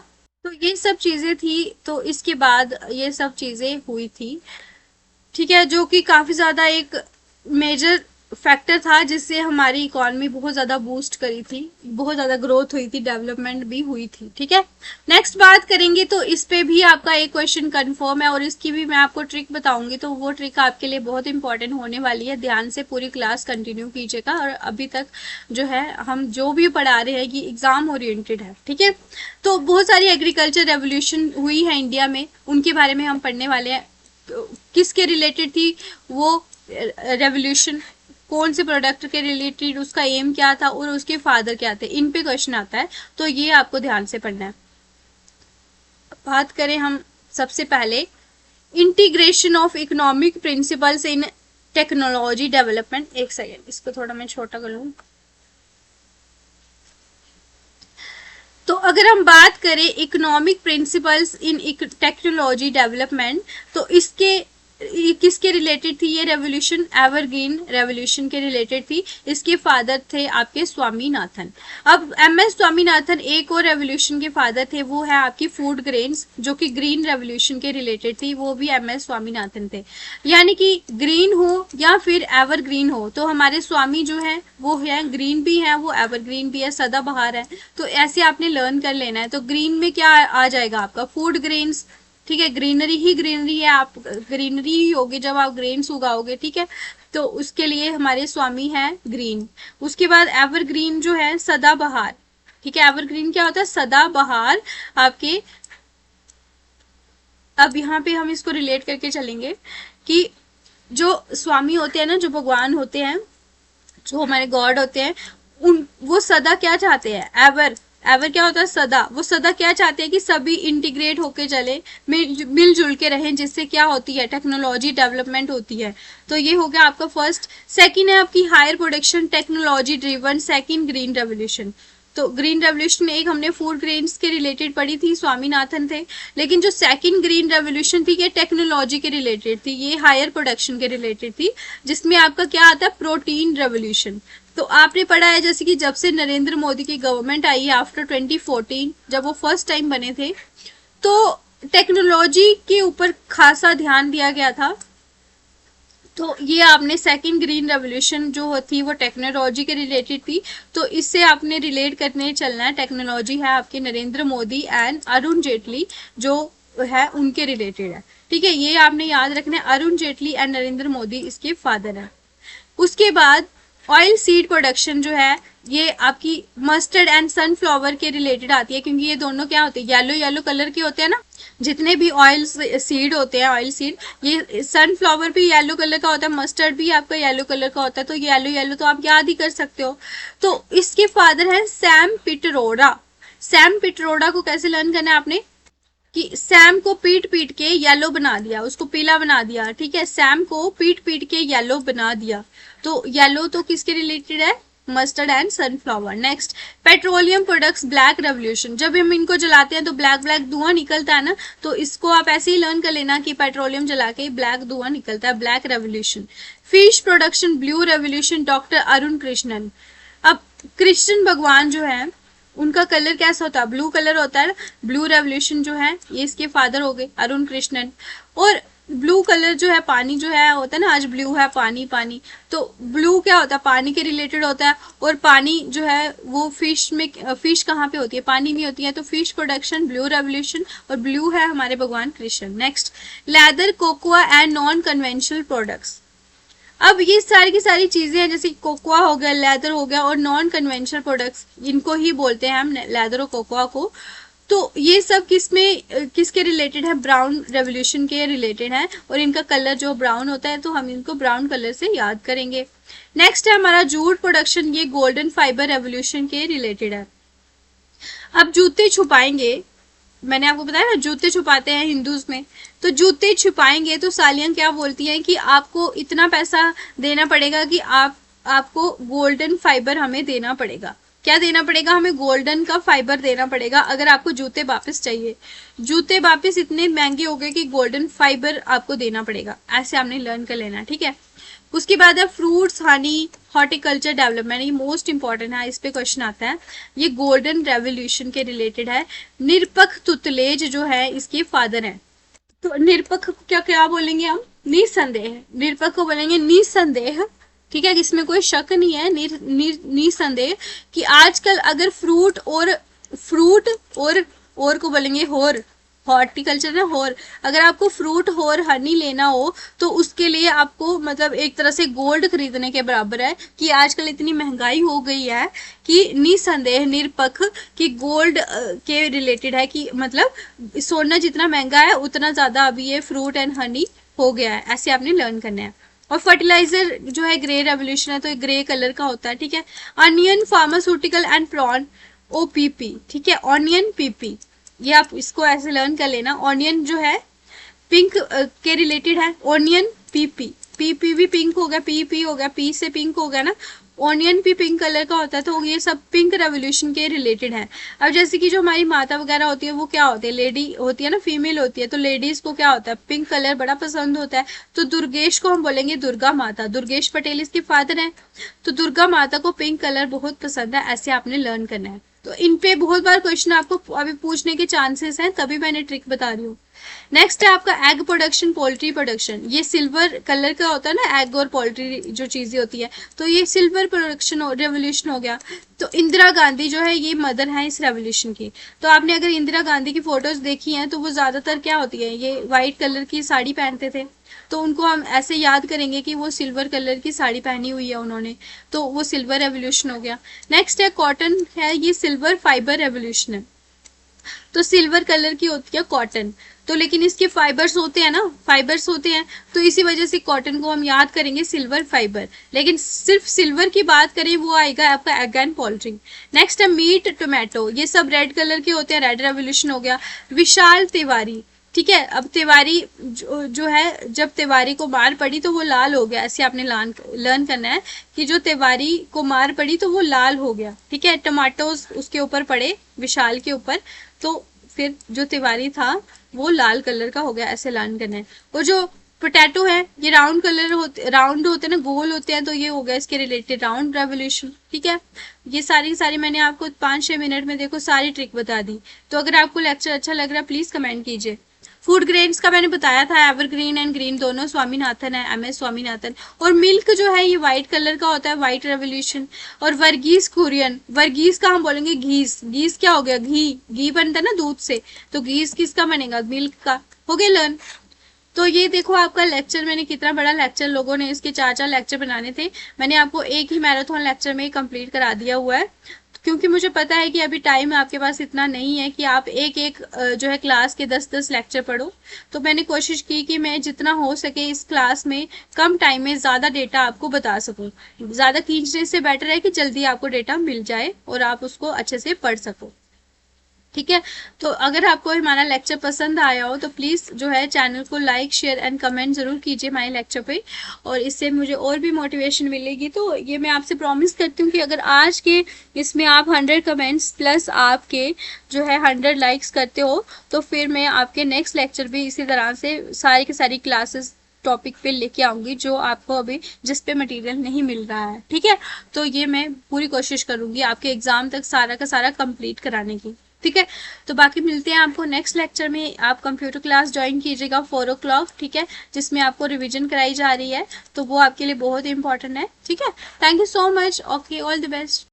तो ये सब चीज़ें थी। तो इसके बाद ये सब चीज़ें हुई थी। ठीक है, जो कि काफ़ी ज़्यादा एक मेजर फैक्टर था जिससे हमारी इकोनॉमी बहुत ज़्यादा बूस्ट करी थी, बहुत ज़्यादा ग्रोथ हुई थी, डेवलपमेंट भी हुई थी। ठीक है, नेक्स्ट बात करेंगे तो इस पे भी आपका एक क्वेश्चन कंफर्म है और इसकी भी मैं आपको ट्रिक बताऊंगी, तो वो ट्रिक आपके लिए बहुत इंपॉर्टेंट होने वाली है। ध्यान से पूरी क्लास कंटिन्यू कीजिएगा। और अभी तक जो है हम जो भी पढ़ा रहे हैं ये एग्जाम ओरिएंटेड है। ठीक है, तो बहुत सारी एग्रीकल्चर रेवोल्यूशन हुई है इंडिया में, उनके बारे में हम पढ़ने वाले हैं। किसके रिलेटेड थी वो रेवोल्यूशन, कौन से प्रोडक्ट के रिलेटेड, उसका एम क्या था और उसके फादर क्या थे, इन पे क्वेश्चन आता है, तो ये आपको ध्यान से पढ़ना है। बात करें हम सबसे पहले integration of economic principles in technology development. एक सेकेंड, इसको थोड़ा मैं छोटा कर लूँ। तो अगर हम बात करें economic principles in technology development, तो इसके किसके रिलेटेड थी ये रेवोल्यूशन, एवरग्रीन रेवोल्यूशन के रिलेटेड थी। इसके फादर थे आपके स्वामीनाथन। अब एमएस स्वामीनाथन एक और रेवोल्यूशन के फादर थे, वो है आपकी फूड ग्रेन्स, जो कि ग्रीन रेवोल्यूशन के रिलेटेड थी, वो भी एमएस स्वामीनाथन थे। यानी कि ग्रीन हो या फिर एवरग्रीन हो, तो हमारे स्वामी जो है वो है ग्रीन भी है, वो एवरग्रीन भी है, सदाबहार है। तो ऐसे आपने लर्न कर लेना है। तो ग्रीन में क्या आ जाएगा आपका, फूड ग्रेन्स। ठीक है, ग्रीनरी ही ग्रीनरी है, आप ग्रीनरी ही होगी जब आप ग्रेन्स उगाओगे। ठीक है, तो उसके लिए हमारे स्वामी है ग्रीन। उसके बाद एवरग्रीन जो है सदाबहार। ठीक है, एवरग्रीन क्या होता है, सदाबहार आपके। अब यहाँ पे हम इसको रिलेट करके चलेंगे कि जो स्वामी होते हैं ना, जो भगवान होते हैं, जो हमारे गॉड होते हैं, उन वो सदा क्या चाहते हैं, एवर क्या होता है, सदा। वो सदा क्या चाहते हैं कि सभी इंटीग्रेट होके चले, मिलजुल के रहें, जिससे क्या होती है, टेक्नोलॉजी डेवलपमेंट होती है। तो ये हो गया आपका फर्स्ट। सेकंड है आपकी higher production technology driven, second green revolution. तो ग्रीन रेवोल्यूशन एक हमने फूड ग्रेन्स के रिलेटेड पढ़ी थी, स्वामीनाथन थे। लेकिन जो सेकंड ग्रीन रेवोल्यूशन थी ये टेक्नोलॉजी के रिलेटेड थी, ये हायर प्रोडक्शन के रिलेटेड थी, जिसमें आपका क्या आता है, प्रोटीन रेवोल्यूशन। तो आपने पढ़ा है जैसे कि जब से नरेंद्र मोदी की गवर्नमेंट आई है आफ्टर 2014, जब वो फर्स्ट टाइम बने थे, तो टेक्नोलॉजी के ऊपर खासा ध्यान दिया गया था। तो ये आपने सेकंड ग्रीन रेवोल्यूशन जो थी वो टेक्नोलॉजी के रिलेटेड थी, तो इससे आपने रिलेट करने चलना है। टेक्नोलॉजी है आपके नरेंद्र मोदी एंड अरुण जेटली जो है उनके रिलेटेड है। ठीक है, ये आपने याद रखना है, अरुण जेटली एंड नरेंद्र मोदी इसके फादर है। उसके बाद ऑयल सीड प्रोडक्शन जो है ये आपकी मस्टर्ड एंड सनफ्लावर के रिलेटेड आती है, क्योंकि ये दोनों क्या होते हैं, येलो येलो कलर के होते हैं ना, जितने भी ऑयल सीड होते हैं, ऑयल सीड, ये सनफ्लावर भी येलो कलर का होता है, मस्टर्ड भी आपका येलो कलर का होता है, तो येलो येलो तो आप याद ही कर सकते हो। तो इसके फादर हैं सैम पिटरोडा। सैम पिटरोडा को कैसे लर्न करना है आपने, कि सैम को पीट पीट के येलो बना दिया, उसको पीला बना दिया, ठीक है, सैम को पीट पीट के येलो बना दिया। तो येलो तो किसके रिलेटेड है, mustard and sunflower. Next, petroleum products black revolution, जब हम इनको जलाते हैं तो ब्लैक ब्लैक धुआं निकलता है ना, तो इसको आप ऐसे ही लर्न कर लेना कि पेट्रोलियम जला के ब्लैक धुआं निकलता है, black revolution. Fish production blue revolution, doctor Arun Krishnan. अब कृष्ण भगवान जो है उनका कलर कैसा होता है, ब्लू कलर होता है। ब्लू रेवोल्यूशन जो है ये इसके फादर हो गए अरुण कृष्णन। और ब्लू कलर जो है, पानी जो है होता है ना, आज ब्लू है पानी पानी, तो ब्लू क्या होता है, पानी के रिलेटेड होता है। और पानी जो है वो फिश में, फिश कहाँ पे होती है, पानी में होती है, तो फिश प्रोडक्शन ब्लू रेवोल्यूशन, और ब्लू है हमारे भगवान Krishna. Next, leather cocoa and non conventional products. अब ये सारी की सारी चीजें हैं, जैसे कोकोआ हो गया, लेदर हो गया, और नॉन कन्वेंशनल प्रोडक्ट्स, इनको ही बोलते हैं हम लेदर और कोकोआ को। तो ये सब किसके रिलेटेड है, ब्राउन रेवोल्यूशन के रिलेटेड है, और इनका कलर जो ब्राउन होता है, तो हम इनको ब्राउन कलर से याद करेंगे। नेक्स्ट है हमारा जूट प्रोडक्शन, ये गोल्डन फाइबर रेवोल्यूशन के रिलेटेड है। अब जूते छुपाएंगे, मैंने आपको बताया ना जूते छुपाते हैं हिंदूज में, तो जूते छुपाएंगे तो सालियां क्या बोलती हैं कि आपको इतना पैसा देना पड़ेगा कि आपको गोल्डन फाइबर हमें देना पड़ेगा। क्या देना पड़ेगा हमें, गोल्डन का फाइबर देना पड़ेगा अगर आपको जूते वापस चाहिए। जूते वापस इतने महंगे हो गए कि गोल्डन फाइबर आपको देना पड़ेगा, ऐसे आपने लर्न कर लेना, ठीक है। उसके बाद है फ्रूट्स हनी हॉर्टिकल्चर डेवलपमेंट, ये मोस्ट इंपॉर्टेंट है, इस पे क्वेश्चन आता है, ये गोल्डन रेवोल्यूशन के रिलेटेड है। निरपख तुतलेज जो है इसके फादर हैं। तो निरपख क्या क्या बोलेंगे हम, निसंदेह, निरपख को बोलेंगे निसंदेह, ठीक है, इसमें कोई शक नहीं है, निसंदेह कि आजकल अगर फ्रूट और को बोलेंगे होर, हॉर्टिकल्चर है होर, अगर आपको फ्रूट और हनी लेना हो तो उसके लिए आपको मतलब एक तरह से गोल्ड खरीदने के बराबर है, कि आजकल इतनी महंगाई हो गई है कि निसंदेह निरपख कि गोल्ड के रिलेटेड है, कि मतलब सोना जितना महंगा है उतना ज्यादा अभी ये फ्रूट एंड हनी हो गया है, ऐसे आपने लर्न करना है। और फर्टिलाइजर जो है ग्रे रेवोल्यूशन है, तो ये ग्रे कलर का होता है, ठीक है। Onion pharmaceutical and prawn, OPP, ठीक है, ऑनियन PP, ये आप इसको ऐसे लर्न कर लेना। ऑनियन जो है पिंक के रिलेटेड है, ऑनियन PP भी पिंक हो गया, PP हो गया, P से पिंक हो गया ना, ऑनियन भी पिंक कलर का होता है, तो ये सब पिंक रेवोल्यूशन के रिलेटेड है। अब जैसे कि जो हमारी माता वगैरह होती है वो क्या होती है, लेडी होती है ना, फीमेल होती है, तो लेडीज को क्या होता है, पिंक कलर बड़ा पसंद होता है, तो दुर्गेश को हम बोलेंगे दुर्गा माता, दुर्गेश पटेल इसके फादर हैं, तो दुर्गा माता को पिंक कलर बहुत पसंद है, ऐसे आपने लर्न करना है। तो इन पे बहुत बार क्वेश्चन आपको अभी पूछने के चांसेस हैं, तभी मैंने ट्रिक बता रही हूँ। नेक्स्ट है आपका एग प्रोडक्शन पोल्ट्री प्रोडक्शन, ये सिल्वर कलर का होता है ना, एग और पोल्ट्री जो चीजें होती है, तो ये सिल्वर प्रोडक्शन रेवोल्यूशन हो गया। तो इंदिरा गांधी जो है ये मदर है इस रेवोल्यूशन की। तो आपने अगर इंदिरा गांधी की फोटोज देखी हैं तो वो ज्यादातर क्या होती है, ये व्हाइट कलर की साड़ी पहनते थे, तो उनको हम ऐसे याद करेंगे कि वो सिल्वर कलर की साड़ी पहनी हुई है उन्होंने, तो वो सिल्वर रेवोल्यूशन हो गया। नेक्स्ट है कॉटन है, ये सिल्वर फाइबर रेवोल्यूशन है, तो सिल्वर कलर की होती है कॉटन, तो लेकिन इसके फाइबर्स होते हैं ना, फाइबर्स होते हैं, तो इसी वजह से कॉटन को हम याद करेंगे सिल्वर फाइबर। लेकिन सिर्फ सिल्वर की बात करें वो आएगा आपका एग एंड पोल्ट्री। नेक्स्ट है मीट टोमेटो, ये सब रेड कलर के होते हैं, रेड रेवोल्यूशन हो गया। विशाल तिवारी, ठीक है, अब तिवारी जो है जब तिवारी को मार पड़ी तो वो लाल हो गया, ऐसे आपने लर्न करना है कि जो तिवारी को मार पड़ी तो वो लाल हो गया, ठीक है, टमाटोज उसके ऊपर पड़े विशाल के ऊपर, तो फिर जो तिवारी था वो लाल कलर का हो गया, ऐसे लर्न करना है। और जो पोटैटो है ये राउंड कलर होते, राउंड होते हैं ना, गोल होते हैं, तो ये हो गया इसके रिलेटेड राउंड रेवोल्यूशन, ठीक है। ये सारी मैंने आपको 5-6 मिनट में देखो सारी ट्रिक बता दी। तो अगर आपको लेक्चर अच्छा लग रहा है प्लीज कमेंट कीजिए। फूड ग्रेन्स का मैंने बताया था, एवरग्रीन एंड ग्रीन दोनों स्वामीनाथन है, MS स्वामीनाथन। और मिल्क जो है ये व्हाइट कलर का होता है, व्हाइट रेवोल्यूशन। और वर्गीस कुरियन, वर्गीस का हम बोलेंगे घीस, घीस क्या हो गया, घी बनता है ना दूध से, तो घीस किसका बनेगा, मिल्क का, हो गया लर्न। तो ये देखो आपका लेक्चर, मैंने कितना बड़ा लेक्चर, लोगों ने इसके 4-4 लेक्चर बनाने थे, मैंने आपको एक ही मैराथन लेक्चर में ही कंप्लीट करा दिया हुआ है, क्योंकि मुझे पता है कि अभी टाइम आपके पास इतना नहीं है कि आप एक एक जो है क्लास के 10-10 लेक्चर पढ़ो। तो मैंने कोशिश की कि मैं जितना हो सके इस क्लास में कम टाइम में ज़्यादा डेटा आपको बता सकूं। ज़्यादा खींचने से बेटर है कि जल्दी आपको डेटा मिल जाए और आप उसको अच्छे से पढ़ सको। ठीक है, तो अगर आपको हमारा लेक्चर पसंद आया हो तो प्लीज़ जो है चैनल को लाइक शेयर एंड कमेंट ज़रूर कीजिए हमारे लेक्चर पे, और इससे मुझे और भी मोटिवेशन मिलेगी। तो ये मैं आपसे प्रॉमिस करती हूँ कि अगर आज के इसमें आप 100 कमेंट्स प्लस आपके जो है 100 लाइक्स करते हो तो फिर मैं आपके नेक्स्ट लेक्चर भी इसी तरह से सारी की सारी क्लासेस टॉपिक पे लेके आऊंगी जो आपको अभी जिस पे मटेरियल नहीं मिल रहा है। ठीक है, तो ये मैं पूरी कोशिश करूंगी आपके एग्जाम तक सारा का सारा कंप्लीट कराने की। ठीक है, तो बाकी मिलते हैं आपको नेक्स्ट लेक्चर में। आप कंप्यूटर क्लास ज्वाइन कीजिएगा 4 o'clock, ठीक है, जिसमें आपको रिवीजन कराई जा रही है, तो वो आपके लिए बहुत इंपॉर्टेंट है। ठीक है, thank you so much, okay, all the best.